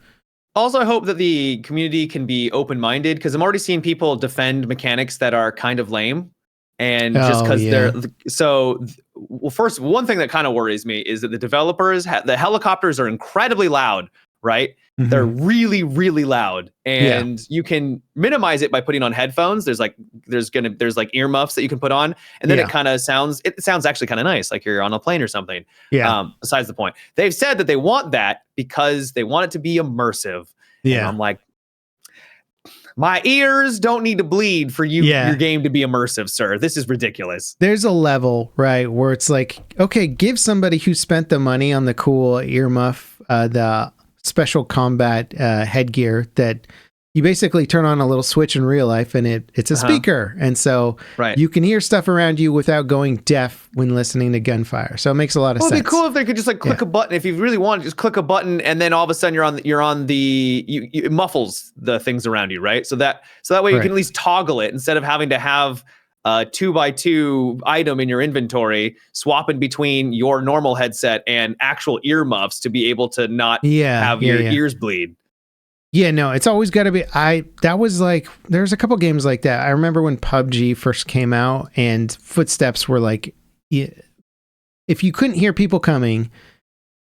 B: Also, I hope that the community can be open-minded, because I'm already seeing people defend mechanics that are kind of lame. And just because first, one thing that kind of worries me is that the developers, the helicopters are incredibly loud, right? Mm-hmm. They're really, really loud, and you can minimize it by putting on headphones. There's like earmuffs that you can put on, and then it sounds actually kind of nice, like you're on a plane or something. Yeah. Besides the point, they've said that they want that because they want it to be immersive. Yeah. And I'm like, my ears don't need to bleed for your game to be immersive, sir. This is ridiculous.
A: There's a level, right, where it's like, okay, give somebody who spent the money on the cool earmuff, the special combat headgear that you basically turn on a little switch in real life, and it's a speaker. And so you can hear stuff around you without going deaf when listening to gunfire. So it makes a lot of sense.
B: It'd be cool if they could just like click a button. If you really want, just click a button, and then all of a sudden it muffles the things around you, right? So that way you can at least toggle it instead of having to have a 2x2 item in your inventory, swapping between your normal headset and actual earmuffs to be able to not have your ears bleed.
A: Yeah, no, it's always got to be. That was like, there's a couple games like that. I remember when PUBG first came out and footsteps were like, if you couldn't hear people coming,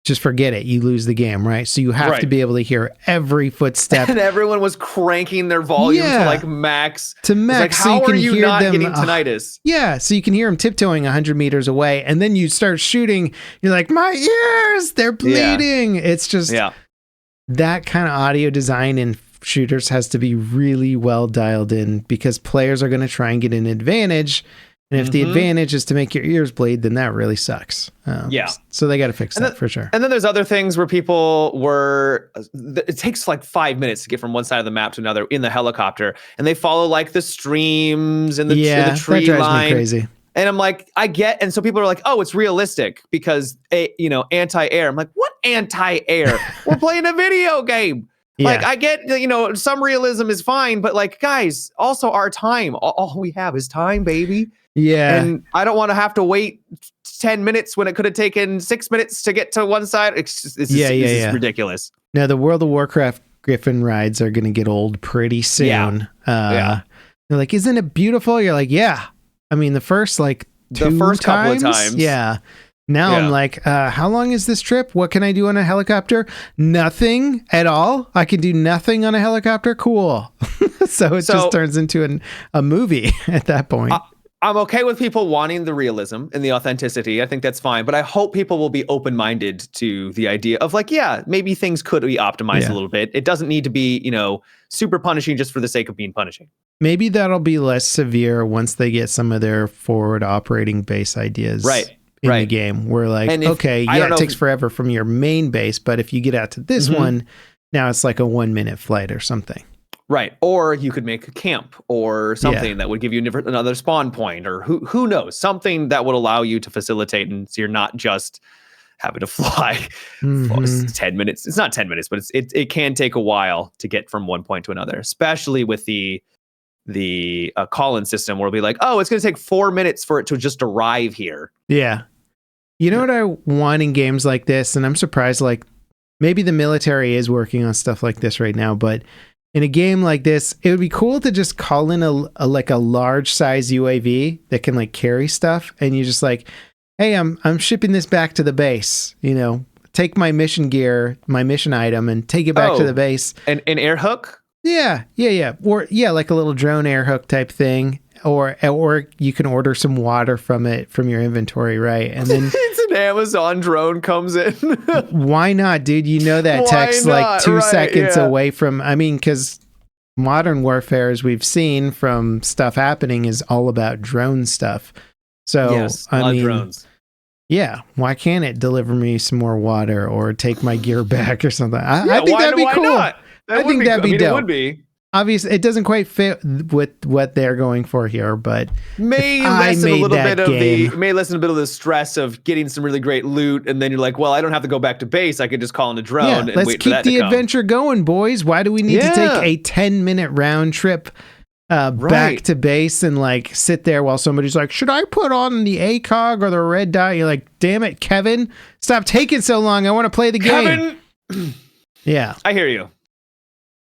A: just forget it. You lose the game, right? So you have to be able to hear every footstep.
B: And everyone was cranking their volume to like max.
A: Like,
B: so how are you not getting tinnitus?
A: Yeah, so you can hear them tiptoeing 100 meters away, and then you start shooting. You're like, my ears, they're bleeding. It's just that kind of audio design in shooters has to be really well dialed in, because players are going to try and get an advantage. And if the advantage is to make your ears bleed, then that really sucks. So they got to fix that for sure.
B: And then there's other things where people it takes like 5 minutes to get from one side of the map to another in the helicopter. And they follow like the streams and the tree line.
A: That drives me crazy.
B: And I'm like, and so people are like, oh, it's realistic because, anti-air. I'm like, what anti-air? We're playing a video game. Like, I get, some realism is fine, but like, guys, also our time. All we have is time, baby.
A: Yeah.
B: And I don't want to have to wait 10 minutes when it could have taken 6 minutes to get to one side. This is ridiculous.
A: Now, the World of Warcraft Griffin rides are going to get old pretty soon. They're like, isn't it beautiful? You're like, yeah. I mean, the first couple of times. Yeah. Now I'm like, how long is this trip? What can I do on a helicopter? Nothing at all. I can do nothing on a helicopter. Cool. So it just turns into a movie at that point.
B: I'm okay with people wanting the realism and the authenticity. I think that's fine. But I hope people will be open-minded to the idea of like, maybe things could be optimized a little bit. It doesn't need to be, super punishing just for the sake of being punishing.
A: Maybe that'll be less severe once they get some of their forward operating base ideas in the game. We're like, it takes forever from your main base, but if you get out to this one, now it's like a 1 minute flight or something.
B: Right. Or you could make a camp or something that would give you another spawn point, or who knows, something that would allow you to facilitate, and so you're not just having to fly 10 minutes. It's not 10 minutes, but it can take a while to get from one point to another, especially with the call-in system where it'll be like, oh, it's going to take 4 minutes for it to just arrive here.
A: Yeah. You know what I want in games like this, and I'm surprised, like, maybe the military is working on stuff like this right now, but in a game like this, it would be cool to just call in a large size UAV that can like carry stuff, and you just like, hey, I'm shipping this back to the base. Take my mission gear, my mission item, and take it back to the base.
B: An air hook?
A: Yeah. Or like a little drone air hook type thing. Or you can order some water from your inventory, right? And then
B: it's an Amazon drone comes in.
A: Why not, dude? That text like 2 seconds away from. I mean, because modern warfare, as we've seen from stuff happening, is all about drone stuff. So I mean, drones. Yeah, why can't it deliver me some more water or take my gear back or something? I think that'd be cool.
B: Not? I think that'd be dope. It would be.
A: Obviously, it doesn't quite fit with what they're going for here, but
B: may lessen a bit of the stress of getting some really great loot, and then you're like, well, I don't have to go back to base. I could just call in a drone and wait for that to come. Let's keep the
A: adventure going, boys. Why do we need to take a 10-minute round trip back to base and like sit there while somebody's like, should I put on the ACOG or the red dot? You're like, damn it, Kevin, stop taking so long. I want to play the game. Yeah,
B: I hear you.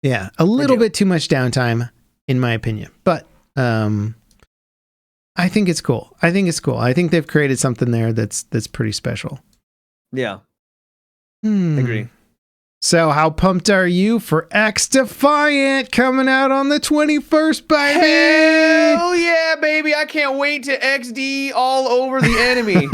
A: Yeah, a little bit too much downtime, in my opinion. But I think it's cool. I think they've created something there that's pretty special.
B: Yeah. Agree.
A: So how pumped are you for XDefiant coming out on the 21st, baby?
B: Hell yeah, baby. I can't wait to XD all over the enemy.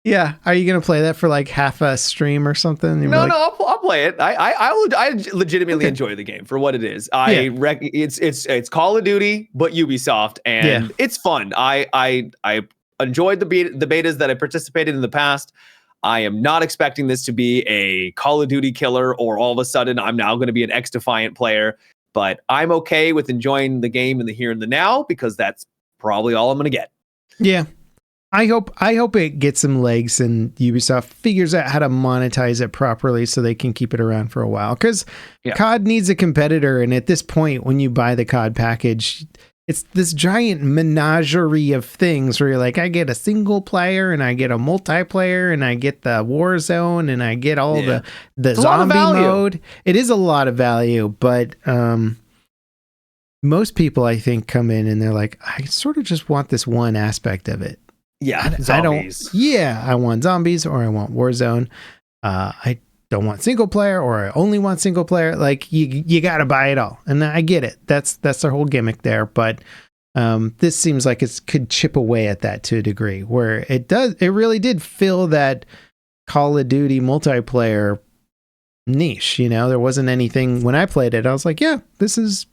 A: Yeah, are you gonna play that for like half a stream or something?
B: No, I'll play it. I legitimately enjoy the game for what it is. It's Call of Duty, but Ubisoft, and it's fun. I enjoyed the betas that I participated in the past. I am not expecting this to be a Call of Duty killer, or all of a sudden I'm now going to be an XDefiant player. But I'm okay with enjoying the game in the here and the now, because that's probably all I'm going to get.
A: Yeah. I hope it gets some legs and Ubisoft figures out how to monetize it properly so they can keep it around for a while. Because COD needs a competitor, and at this point, when you buy the COD package, it's this giant menagerie of things where you're like, I get a single player and I get a multiplayer and I get the war zone and I get all the zombie mode. It is a lot of value, but most people I think come in and they're like, I sort of just want this one aspect of it.
B: Yeah, zombies.
A: I want zombies or I want Warzone. I don't want single player or I only want single player. Like you got to buy it all. And I get it. That's their whole gimmick there. But this seems like it could chip away at that to a degree where it really did fill that Call of Duty multiplayer niche. There wasn't anything when I played it. I was like, yeah, this is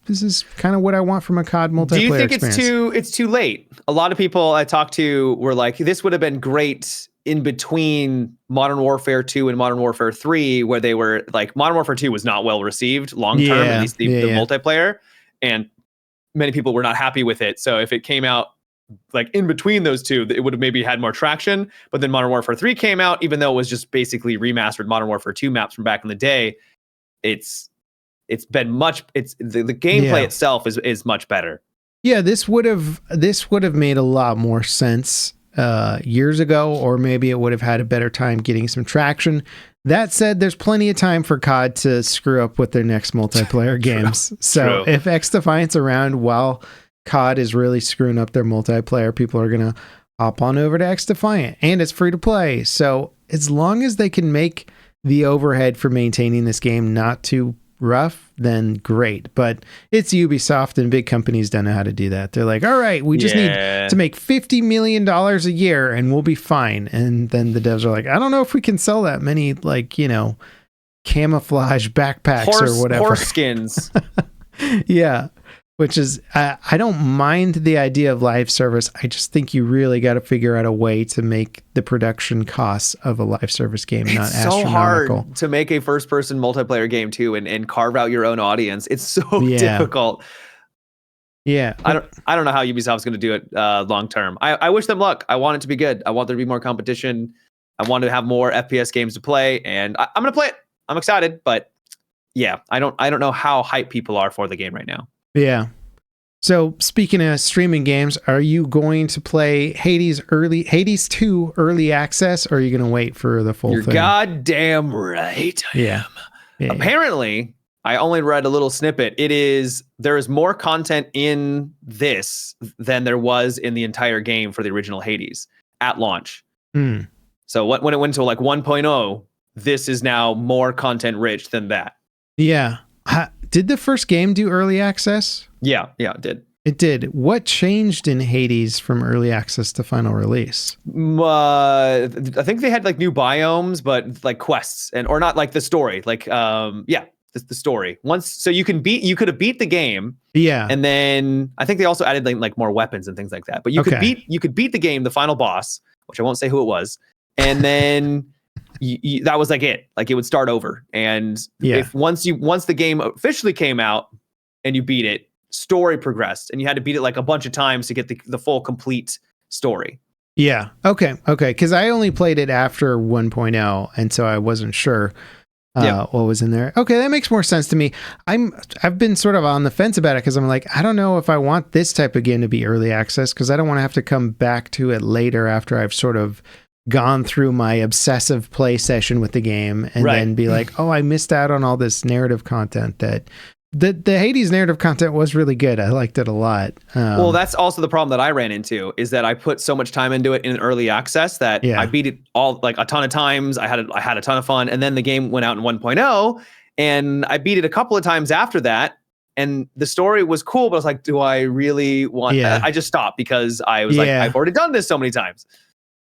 A: kind of what I want from a COD multiplayer.
B: Do you think
A: experience.
B: it's too late? A lot of people I talked to were like, this would have been great in between Modern Warfare 2 and Modern Warfare 3, where they were like, Modern Warfare 2 was not well received long term, at least the multiplayer, and many people were not happy with it. So if it came out like in between those two, it would have maybe had more traction. But then Modern Warfare 3 came out, even though it was just basically remastered Modern Warfare 2 maps from back in the day. It's been much. It's the gameplay itself is much better.
A: Yeah, this would have made a lot more sense years ago, or maybe it would have had a better time getting some traction. That said, there's plenty of time for COD to screw up with their next multiplayer games. So if XDefiant's around while COD is really screwing up their multiplayer, people are going to hop on over to XDefiant, and it's free to play. So as long as they can make the overhead for maintaining this game not too rough, then great. But it's Ubisoft, and big companies don't know how to do that. They're like, all right, we just need to make $50 million a year and we'll be fine. And then the devs are like, I don't know if we can sell that many, like, camouflage backpacks or whatever.
B: Horse skins.
A: Yeah. Which is, I don't mind the idea of live service. I just think you really got to figure out a way to make the production costs of a live service game not astronomical. It's so hard
B: to make a first-person multiplayer game too, and carve out your own audience. It's so difficult.
A: Yeah,
B: I don't know how Ubisoft's going to do it long term. I wish them luck. I want it to be good. I want there to be more competition. I want to have more FPS games to play, and I'm going to play it. I'm excited, but yeah, I don't know how hyped people are for the game right now.
A: Yeah. So speaking of streaming games, are you going to play Hades 2 early access, or are you going to wait for the full thing?
B: You're goddamn right.
A: Yeah.
B: Apparently, I only read a little snippet. There is more content in this than there was in the entire game for the original Hades at launch. So when it went to like 1.0, this is now more content rich than that.
A: Yeah. Did the first game do early access?
B: Yeah, it did.
A: It did. What changed in Hades from early access to final release?
B: I think they had like new biomes, but like quests or not like the story. Like, the story. So you could have beat the game.
A: Yeah.
B: And then I think they also added like more weapons and things like that. But you could beat the game, the final boss, which I won't say who it was, and then. That was like it. Like it would start over, and if once the game officially came out and you beat it, story progressed, and you had to beat it like a bunch of times to get the full complete story.
A: Yeah. Okay. Because I only played it after 1.0, and so I wasn't sure what was in there. Okay, that makes more sense to me. I've been sort of on the fence about it because I'm like, I don't know if I want this type of game to be early access because I don't want to have to come back to it later after I've sort of gone through my obsessive play session with the game and then be like, oh, I missed out on all this narrative content. That the Hades narrative content was really good. I liked it a lot.
B: Well, that's also the problem that I ran into is that I put so much time into it in early access that I beat it all like a ton of times. I had a ton of fun, and then the game went out in 1.0, and I beat it a couple of times after that. And the story was cool, but I was like, do I really want? I just stopped because I was like, I've already done this so many times.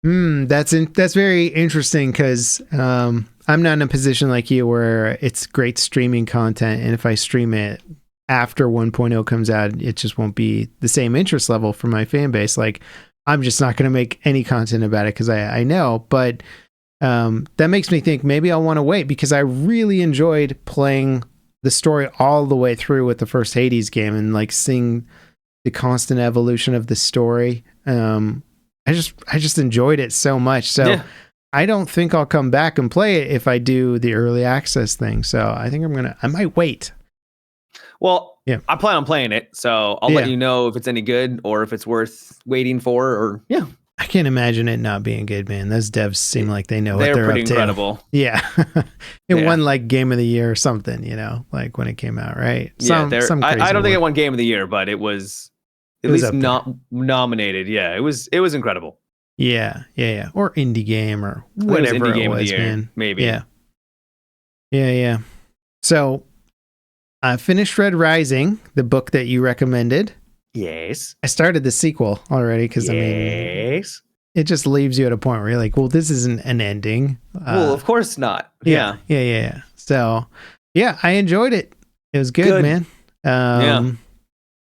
A: That's very interesting because I'm not in a position like you where it's great streaming content, and if I stream it after 1.0 comes out, it just won't be the same interest level for my fan base. Like I'm just not going to make any content about it because I know, but that makes me think maybe I'll want to wait because I really enjoyed playing the story all the way through with the first Hades game and like seeing the constant evolution of the story. I just enjoyed it so much. So I don't think I'll come back and play it if I do the early access thing. So I think I might wait.
B: Well,
A: Yeah.
B: I plan on playing it, so I'll let you know if it's any good or if it's worth waiting for. Or
A: I can't imagine it not being good, man. Those devs seem like they know what they're
B: pretty
A: up to.
B: incredible.
A: Yeah, it won like Game of the Year or something. Like when it came out, right?
B: I don't think it won Game of the Year, but it was at least not nominated. Yeah, it was incredible.
A: Yeah. Or indie game or whatever it was, man.
B: Maybe.
A: Yeah. So I finished Red Rising, the book that you recommended.
B: Yes.
A: I started the sequel already because I mean, it just leaves you at a point where you're like, well, this isn't an ending.
B: Well, of course not.
A: Yeah. So, yeah, I enjoyed it. It was good. Man.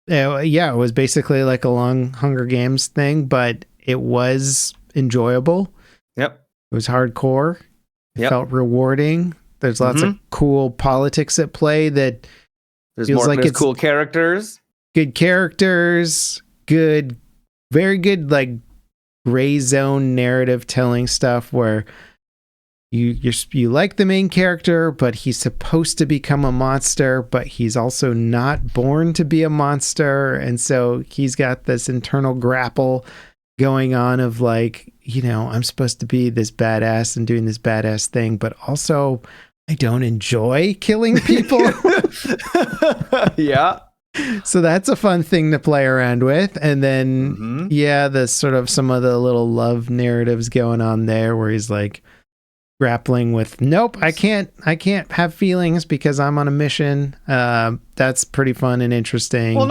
A: It was basically like a long Hunger Games thing, but it was enjoyable.
B: Yep.
A: It was hardcore. It felt rewarding. There's lots of cool politics at play that
B: there's there's cool characters.
A: Good characters, very good, like gray zone narrative telling stuff where you like the main character, but he's supposed to become a monster, but he's also not born to be a monster. And so he's got this internal grapple going on of like, I'm supposed to be this badass and doing this badass thing, but also I don't enjoy killing people.
B: Yeah.
A: So that's a fun thing to play around with. And then, the sort of some of the little love narratives going on there where he's like grappling with, nope, I can't have feelings because I'm on a mission. That's pretty fun and interesting.
B: Well,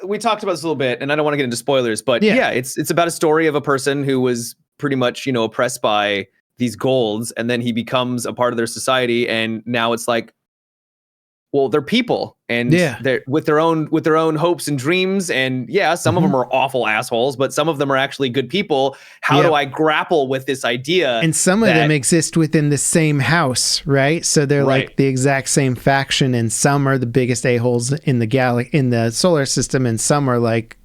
B: we talked about this a little bit and I don't want to get into spoilers, but it's about a story of a person who was pretty much, oppressed by these golds, and then he becomes a part of their society. And now it's like, well, they're people, and they're with their own hopes and dreams. And some of them are awful assholes, but some of them are actually good people. How do I grapple with this idea?
A: And some of them exist within the same house, right? So they're like the exact same faction, and some are the biggest a-holes in the solar system, and some are like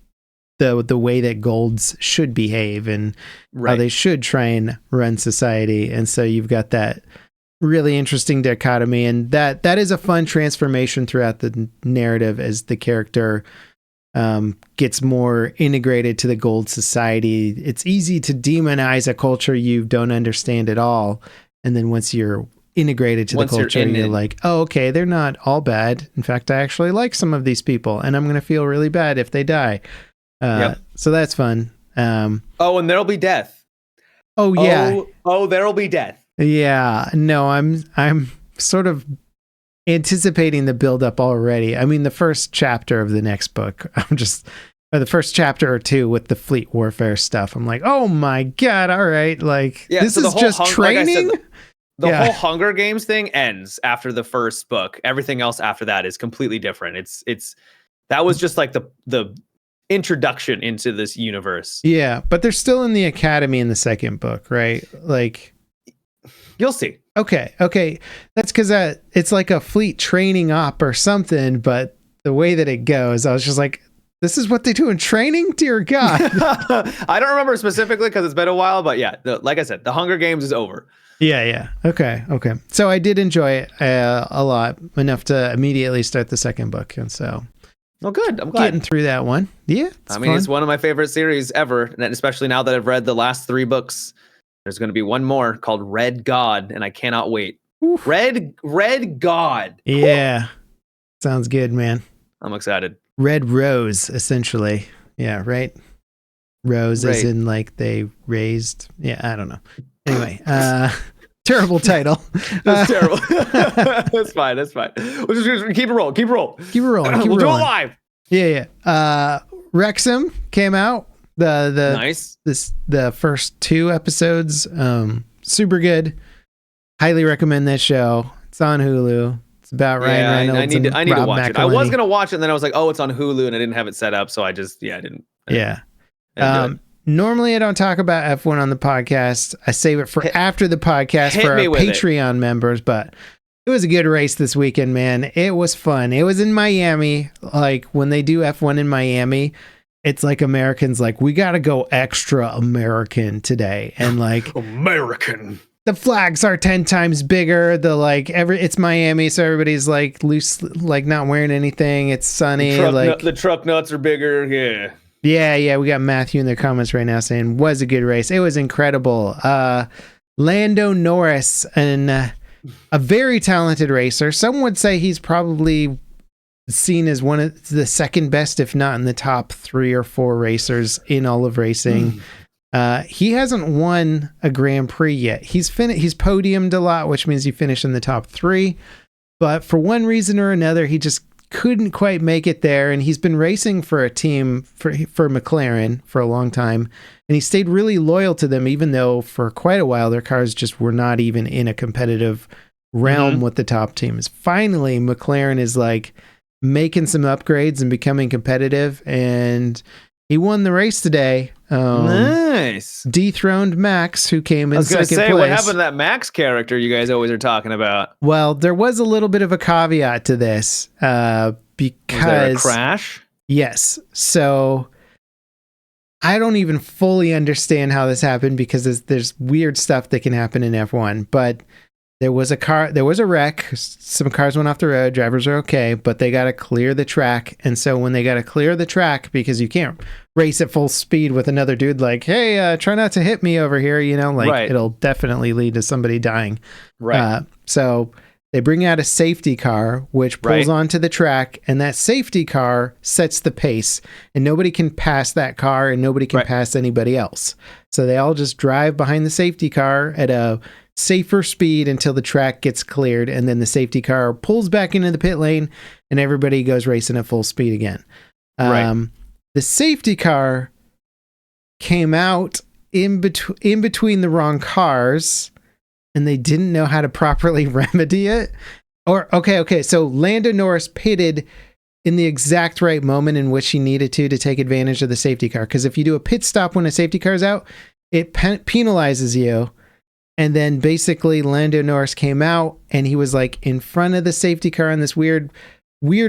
A: the way that golds should behave and how they should try and run society. And so you've got that really interesting dichotomy, and that is a fun transformation throughout the narrative as the character gets more integrated to the gold society. It's easy to demonize a culture you don't understand at all, and then once you're integrated to the culture, you're like, oh, okay, they're not all bad. In fact, I actually like some of these people, and I'm going to feel really bad if they die. So that's fun.
B: And there'll be death.
A: Oh yeah.
B: Oh, there'll be death.
A: Yeah, no, I'm sort of anticipating the buildup already. I mean, the first chapter of the next book, or the first chapter or two with the fleet warfare stuff, I'm like, oh my God, all right. Like, this is just training?
B: Like the whole Hunger Games thing ends after the first book. Everything else after that is completely different. That was just like the introduction into this universe.
A: Yeah, but they're still in the academy in the second book, right? Like,
B: you'll see.
A: Okay. That's because it's like a fleet training op or something, but the way that it goes, I was just like, this is what they do in training? Dear God.
B: I don't remember specifically because it's been a while, but like I said, the Hunger Games is over.
A: Yeah. Okay. So I did enjoy it a lot, enough to immediately start the second book. And so...
B: Well, good. I'm glad.
A: Getting through that one. Yeah.
B: It's one of my favorite series ever. And especially now that I've read the last 3 books, there's going to be one more called Red God, and I cannot wait. Oof. Red God.
A: Yeah. Oof. Sounds good, man.
B: I'm excited.
A: Red Rose, essentially. Yeah, right? Rose as in like they raised. Yeah, I don't know. Anyway, terrible title.
B: That's terrible. That's fine. We'll just keep it rolling. We'll do it live.
A: Yeah. Wrexham came out. The first 2 episodes. Super good. Highly recommend this show. It's on Hulu. It's about Ryan Reynolds.
B: I need to watch it. I was gonna watch it, and then I was like, oh, it's on Hulu, and I didn't have it set up, so I just I didn't.
A: Normally, I don't talk about F1 on the podcast. I save it for after the podcast for our Patreon members, but it was a good race this weekend, man. It was fun. It was in Miami. Like, when they do F1 in Miami, it's like Americans like, we got to go extra American today. And like...
B: American.
A: the flags are 10 times bigger. It's Miami, so everybody's like loose, like not wearing anything. It's sunny.
B: The truck nuts are bigger. Yeah.
A: Yeah. We got Matthew in the comments right now saying was a good race. It was incredible. Lando Norris, and a very talented racer. Some would say he's probably seen as one of the second best, if not in the top 3 or 4 racers in all of racing. He hasn't won a Grand Prix yet. He's podiumed a lot, which means he finished in the top 3. But for one reason or another, he just couldn't quite make it there. And he's been racing for a team for McLaren for a long time. And he stayed really loyal to them, even though for quite a while, their cars just were not even in a competitive realm with the top teams. Finally, McLaren is like making some upgrades and becoming competitive. And he won the race today.
B: Nice.
A: Dethroned Max, who came in second place.
B: What happened to that Max character you guys always are talking about?
A: Well, there was a little bit of a caveat to this because
B: was there a crash?
A: Yes. So I don't even fully understand how this happened because there's weird stuff that can happen in F1, but there was a wreck. Some cars went off the road. Drivers are okay, but they got to clear the track. And so when they got to clear the track, because you can't race at full speed with another dude like, hey, try not to hit me over here, it'll definitely lead to somebody dying.
B: Right.
A: So they bring out a safety car, which pulls onto the track, and that safety car sets the pace, and nobody can pass that car, and nobody can pass anybody else. So they all just drive behind the safety car at a safer speed until the track gets cleared, and then the safety car pulls back into the pit lane, and everybody goes racing at full speed again. The safety car came out in between the wrong cars, and they didn't know how to properly remedy it. So Lando Norris pitted in the exact right moment in which he needed to take advantage of the safety car. Because if you do a pit stop when a safety car is out, it penalizes you. And then basically Lando Norris came out and he was like in front of the safety car in this weird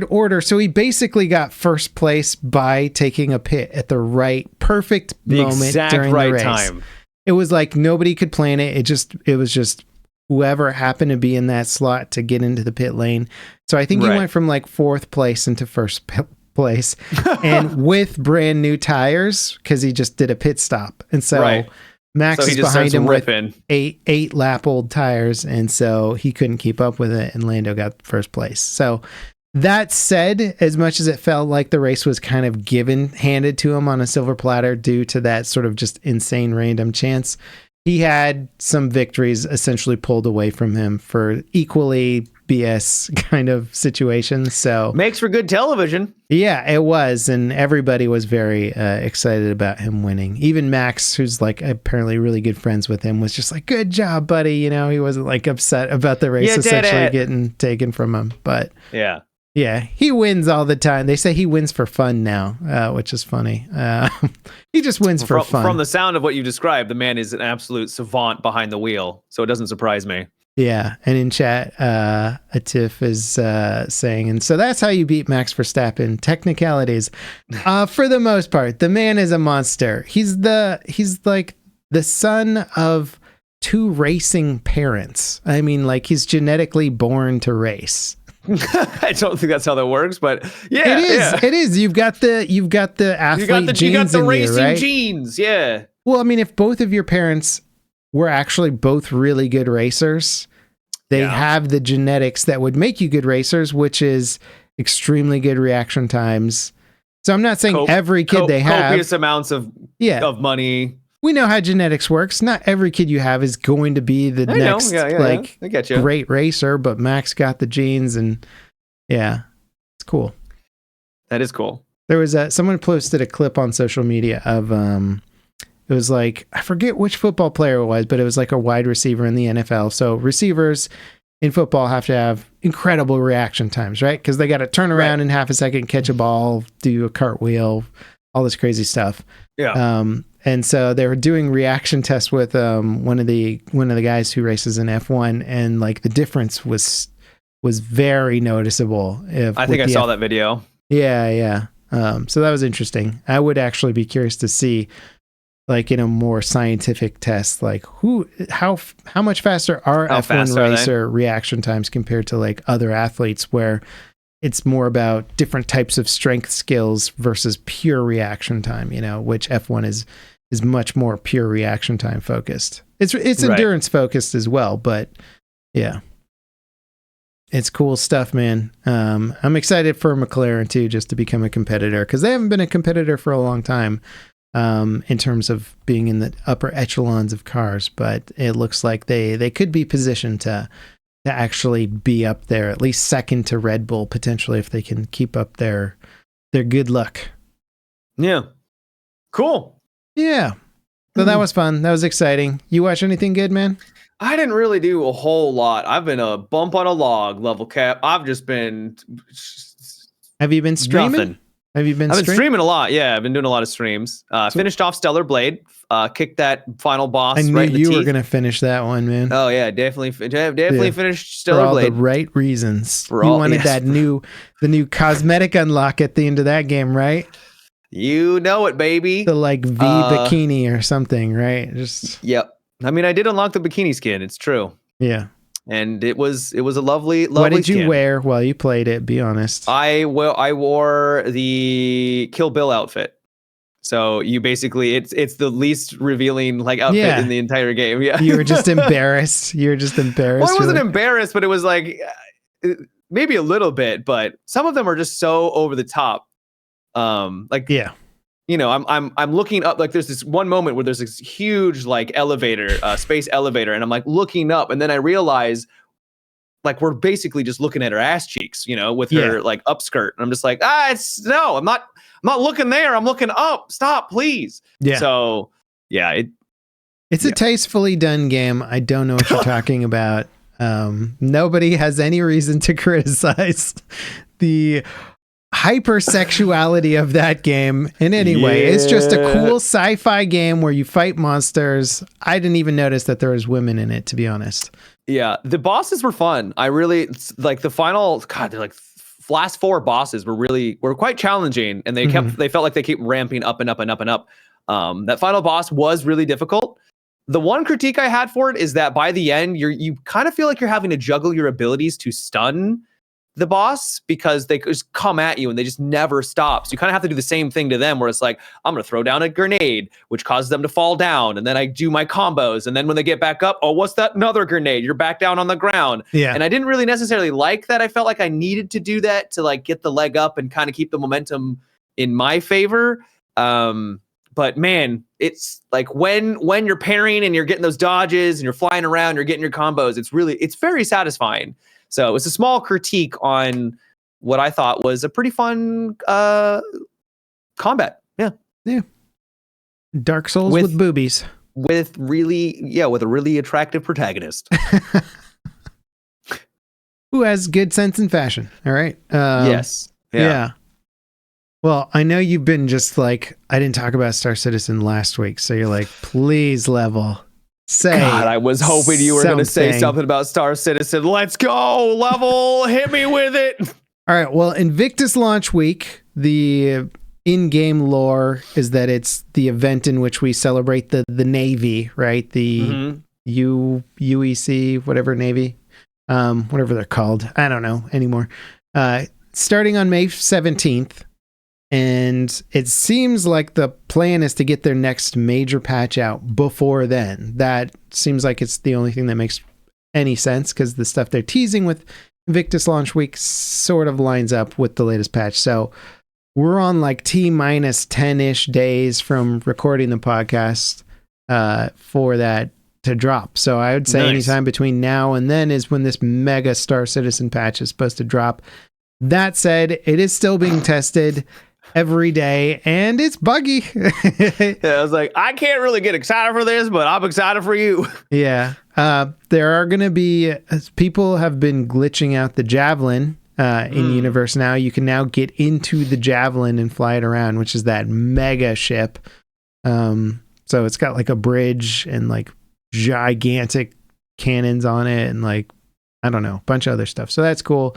A: order. So he basically got first place by taking a pit at the perfect moment during the race. Time. It was like nobody could plan it. It was just whoever happened to be in that slot to get into the pit lane. So I think he went from like 4th place into first place and with brand new tires because he just did a pit stop. And so Max is behind him with eight lap old tires, and so he couldn't keep up with it, and Lando got first place. So that said, as much as it felt like the race was kind of handed to him on a silver platter due to that sort of just insane random chance, he had some victories essentially pulled away from him for equally BS kind of situations. So
B: makes for good television.
A: Yeah, it was. And everybody was very excited about him winning. Even Max, who's like apparently really good friends with him, was just like, good job, buddy. He wasn't like upset about the race essentially getting taken from him. But yeah, he wins all the time. They say he wins for fun now, which is funny. He just wins for fun.
B: From the sound of what you described, the man is an absolute savant behind the wheel. So it doesn't surprise me.
A: Yeah, and in chat, Atif is saying, and so that's how you beat Max Verstappen. Technicalities, for the most part, the man is a monster. He's like the son of 2 racing parents. I mean, like he's genetically born to race.
B: I don't think that's how that works, but yeah,
A: it is. Yeah. It is. You've got the athlete genes, you got the racing
B: right? genes. Yeah.
A: Well, I mean, if both of your parents were actually both really good racers, they have the genetics that would make you good racers, which is extremely good reaction times. So I'm not saying every kid they have
B: copious amounts of money.
A: We know how genetics works. Not every kid you have is going to be the next
B: I get you.
A: Great racer, but Max got the genes, and it's cool.
B: That is cool.
A: There was someone posted a clip on social media of it was like, I forget which football player it was, but it was like a wide receiver in the NFL. So receivers in football have to have incredible reaction times, right? Because they got to turn around in half a second, catch a ball, do a cartwheel, all this crazy stuff.
B: Yeah.
A: And so they were doing reaction tests with one of the guys who races in F1, and like the difference was very noticeable.
B: I think I saw that video.
A: Yeah. So that was interesting. I would actually be curious to see like in a more scientific test, like how much faster are F1 racer reaction times compared to like other athletes, where it's more about different types of strength skills versus pure reaction time, which F1 is much more pure reaction time focused. It's endurance focused as well, but yeah, it's cool stuff, man. I'm excited for McLaren too, just to become a competitor, because they haven't been a competitor for a long time in terms of being in the upper echelons of cars, but it looks like they could be positioned to actually be up there, at least second to Red Bull, potentially, if they can keep up their good luck.
B: Yeah. Cool.
A: Yeah. So that was fun. That was exciting. You watch anything good, man?
B: I didn't really do a whole lot. I've been a bump on a log level cap. I've just been...
A: Have you been streaming?
B: Nothing.
A: I've been
B: streaming a lot. Yeah, I've been doing a lot of streams. Finished off Stellar Blade. Kicked that final boss.
A: I knew you were gonna finish that one, man.
B: Oh yeah, definitely finished Stellar
A: for all
B: Blade
A: the right reasons. You wanted the new cosmetic unlock at the end of that game, right?
B: You know it, baby.
A: The like V bikini or something, right?
B: Yep. I mean, I did unlock the bikini skin. It's true.
A: Yeah.
B: And it was a lovely
A: What did
B: skin.
A: You wear while you played it? Be honest.
B: I wore the Kill Bill outfit. So you basically, it's the least revealing like outfit in the entire game. Yeah.
A: You were just embarrassed. Well,
B: I wasn't embarrassed, but it was like maybe a little bit. But some of them are just so over the top.
A: Yeah.
B: I'm looking up, like there's this one moment where there's this huge like elevator, space elevator, and I'm like looking up, and then I realize like we're basically just looking at her ass cheeks, with her like upskirt. And I'm just like, I'm not looking there. I'm looking up. Stop, please.
A: Yeah.
B: So yeah,
A: it's a tastefully done game. I don't know what you're talking about. Nobody has any reason to criticize the hypersexuality of that game in any way. It's just a cool sci-fi game where you fight monsters. I didn't even notice that there was women in it, to be honest.
B: Yeah, the bosses were fun. I really like the final. God, they're like last 4 bosses were quite challenging, and they felt like they keep ramping up and up and up and up. That final boss was really difficult. The one critique I had for it is that by the end, you kind of feel like you're having to juggle your abilities to stun the boss, because they just come at you and they just never stop. So you kind of have to do the same thing to them, where it's like, I'm going to throw down a grenade, which causes them to fall down. And then I do my combos. And then when they get back up, oh, what's that? Another grenade. You're back down on the ground.
A: Yeah.
B: And I didn't really necessarily like that. I felt like I needed to do that to like get the leg up and kind of keep the momentum in my favor. But man, it's like when you're parrying and you're getting those dodges and you're flying around, you're getting your combos, it's very satisfying. So it's a small critique on what I thought was a pretty fun combat. Yeah.
A: Yeah. Dark Souls with boobies.
B: With a really attractive protagonist.
A: Who has good sense and fashion. All right.
B: Yes.
A: Yeah. Well, I know you've been just like, I didn't talk about Star Citizen last week. So you're like, please level.
B: God, I was hoping you were going to say something about Star Citizen. Let's go, level. Hit me with it.
A: All right. Well, Invictus launch week, the in-game lore is that it's the event in which we celebrate the Navy, right? The UEC, whatever Navy, whatever they're called. I don't know anymore. Starting on May 17th. And it seems like the plan is to get their next major patch out before then. That seems like it's the only thing that makes any sense, because the stuff they're teasing with Invictus launch week sort of lines up with the latest patch. So we're on like T-minus 10-ish days from recording the podcast for that to drop. So I would say anytime between now and then is when this mega Star Citizen patch is supposed to drop. That said, it is still being tested every day, and it's buggy.
B: I was like, I can't really get excited for this, but I'm excited for you.
A: Yeah. There are going to be, people have been glitching out the Javelin in universe now. You can now get into the Javelin and fly it around, which is that mega ship. So it's got like a bridge and like gigantic cannons on it, and like, I don't know, a bunch of other stuff. So that's cool.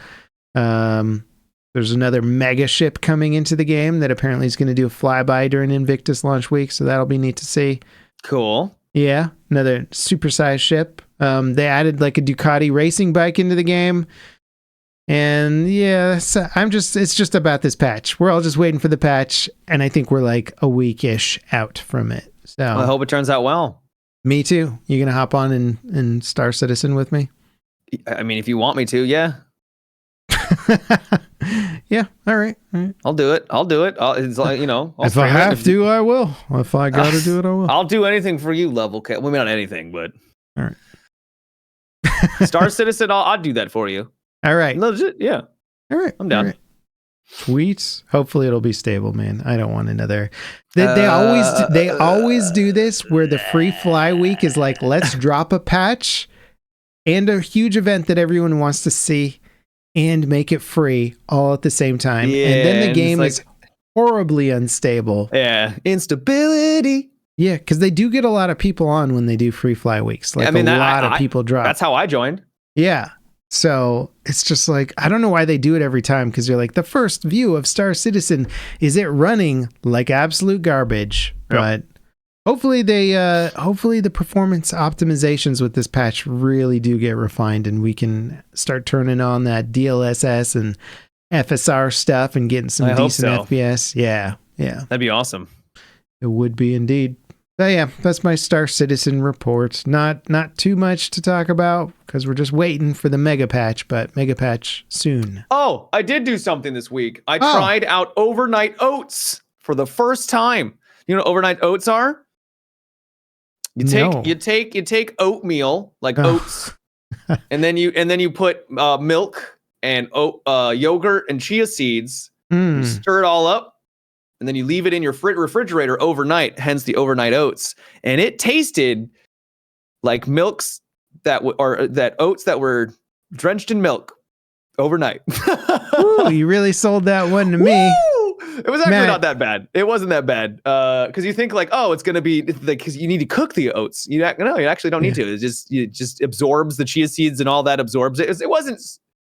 A: There's another mega ship coming into the game that apparently is going to do a flyby during Invictus launch week, so that'll be neat to see.
B: Cool.
A: Yeah, another supersized ship. They added like a Ducati racing bike into the game. And yeah, it's just about this patch. We're all just waiting for the patch, and I think we're like a week-ish out from it. So
B: I hope it turns out well.
A: Me too. You gonna hop on and Star Citizen with me?
B: I mean, if you want me to, yeah.
A: Yeah, all right.
B: I'll do it. It's like,
A: if I have to, I will. If I gotta do it, I will.
B: I'll do anything for you, Level Cat. Well, maybe not anything, but
A: all right.
B: Star Citizen, I'll do that for you.
A: All right.
B: Legit, yeah.
A: All right.
B: I'm down.
A: Right. Tweets. Hopefully it'll be stable, man. I don't want another. They always do this where the free fly week is like, let's drop a patch and a huge event that everyone wants to see and make it free all at the same time.
B: Yeah,
A: and then the game is horribly unstable.
B: Yeah. Instability.
A: Yeah, because they do get a lot of people on when they do free fly weeks. Like a lot of people drop.
B: That's how I joined.
A: Yeah. So it's just like, I don't know why they do it every time, because you're like, the first view of Star Citizen, is it running like absolute garbage? Yep. But hopefully the performance optimizations with this patch really do get refined, and we can start turning on that DLSS and FSR stuff and getting some decent FPS. Yeah.
B: That'd be awesome.
A: It would be indeed. But yeah, that's my Star Citizen report. Not too much to talk about because we're just waiting for the mega patch, but mega patch soon.
B: Oh, I did do something this week. I tried out Overnight Oats for the first time. You know what Overnight Oats are? You take oatmeal, like oats, and then you put milk and yogurt and chia seeds. You stir it all up. And then you leave it in your refrigerator overnight, hence the Overnight Oats. And it tasted like oats that were drenched in milk overnight.
A: Ooh, you really sold that one to me.
B: It was actually not that bad. It wasn't that bad. Because you think like, oh, it's going to be like, because you need to cook the oats. You actually don't need to. It just absorbs the chia seeds and all that absorbs it. It wasn't.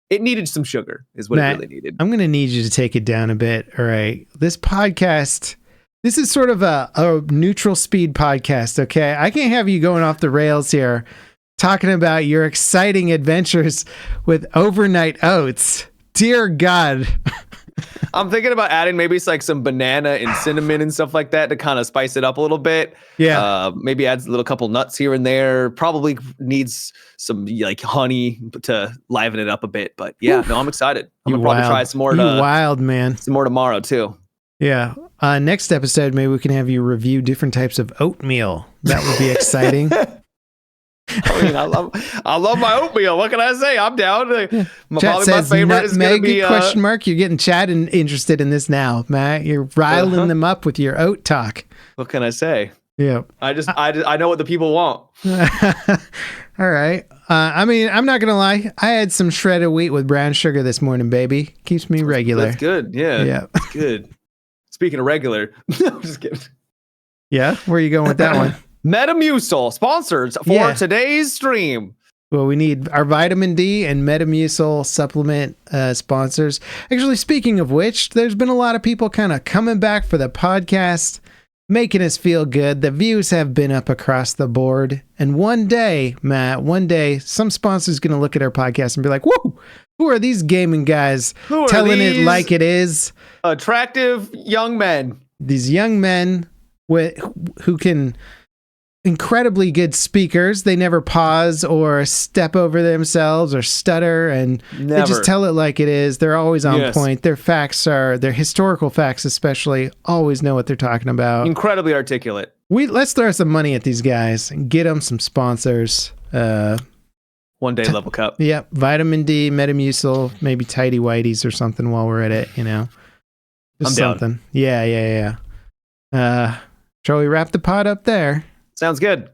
B: It needed some sugar, is what Matt, it really needed.
A: I'm going to need you to take it down a bit. All right. This podcast, this is sort of a neutral speed podcast, okay? I can't have you going off the rails here talking about your exciting adventures with Overnight Oats. Dear God.
B: I'm thinking about adding maybe like some banana and cinnamon and stuff like that to kind of spice it up a little bit.
A: Yeah.
B: Maybe add a little couple nuts here and there. Probably needs some like honey to liven it up a bit. But yeah, no, I'm excited. I'm gonna probably try some more.
A: Wild man.
B: Some more tomorrow too.
A: Yeah. Next episode, maybe we can have you review different types of oatmeal. That would be exciting.
B: I mean, I love my oatmeal. What can I say? I'm down.
A: Yeah. Chat says, my favorite is going to be question mark. You're getting Chad interested in this now, Matt. You're riling them up with your oat talk.
B: What can I say?
A: Yeah,
B: I know what the people want.
A: All right. I mean, I'm not gonna lie. I had some shredded wheat with brown sugar this morning, baby. Keeps me regular.
B: That's good. Yeah. That's good. Speaking of regular, I'm just kidding.
A: Yeah, where are you going with that one?
B: Metamucil sponsors for today's stream.
A: Well, we need our vitamin D and Metamucil supplement sponsors. Actually, speaking of which, there's been a lot of people kind of coming back for the podcast, making us feel good. The views have been up across the board. And one day, Matt, some sponsor's going to look at our podcast and be like, whoa, who are these gaming guys telling it like it is?
B: Attractive young men.
A: These young men who can... incredibly good speakers. They never pause or step over themselves or stutter, and they just tell it like it is. They're always on point. Their historical facts especially, always know what they're talking about.
B: Incredibly articulate.
A: Let's throw some money at these guys and get them some sponsors.
B: One day level cup.
A: Yep. Vitamin D, Metamucil, maybe Tidy Whities or something while we're at it, Just
B: I'm
A: something. Down. Yeah. Shall we wrap the pod up there?
B: Sounds good.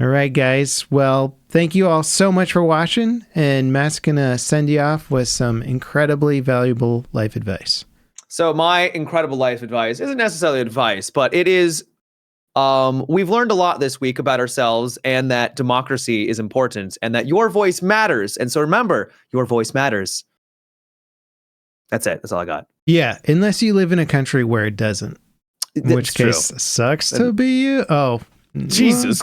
A: All right, guys. Well, thank you all so much for watching, and Matt's going to send you off with some incredibly valuable life advice.
B: So my incredible life advice isn't necessarily advice, but it is, we've learned a lot this week about ourselves and that democracy is important and that your voice matters. And so remember, your voice matters. That's it. That's all I got.
A: Yeah, unless you live in a country where it doesn't. In which case, sucks to be you. Oh,
B: Jesus.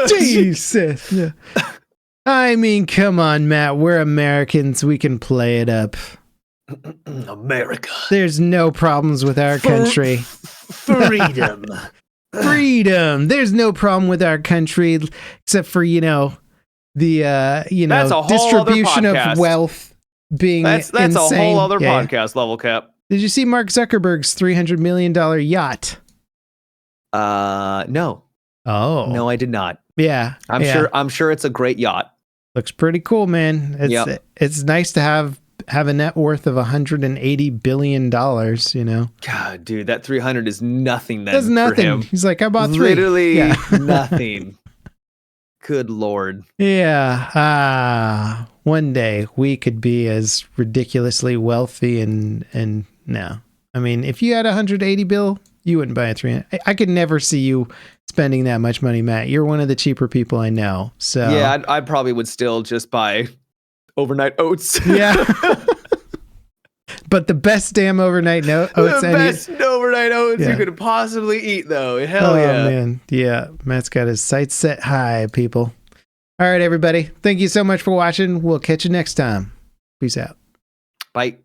A: Jesus. Yeah. I mean, come on, Matt. We're Americans. We can play it up.
B: America.
A: There's no problems with our country.
B: Freedom.
A: Freedom. There's no problem with our country except for, the distribution of wealth being
B: that's
A: insane.
B: A whole other podcast, Level Cap.
A: Did you see Mark Zuckerberg's $300 million yacht?
B: No.
A: Oh.
B: No, I did not.
A: Yeah.
B: I'm sure it's a great yacht.
A: Looks pretty cool, man. It's nice to have a net worth of $180 billion,
B: God, dude, that 300 is nothing then.
A: That's nothing.
B: For him.
A: He's like, I bought 3.
B: Literally nothing. Good Lord.
A: Yeah. One day we could be as ridiculously wealthy and no. I mean, if you had 180 bill, you wouldn't buy a 300. I could never see you spending that much money, Matt. You're one of the cheaper people I know. So
B: yeah, I probably would still just buy Overnight Oats.
A: Yeah. But the best damn overnight oats.
B: The best overnight oats you could possibly eat, though. Hell yeah. Oh, man.
A: Yeah. Matt's got his sights set high, people. All right, everybody. Thank you so much for watching. We'll catch you next time. Peace out.
B: Bye.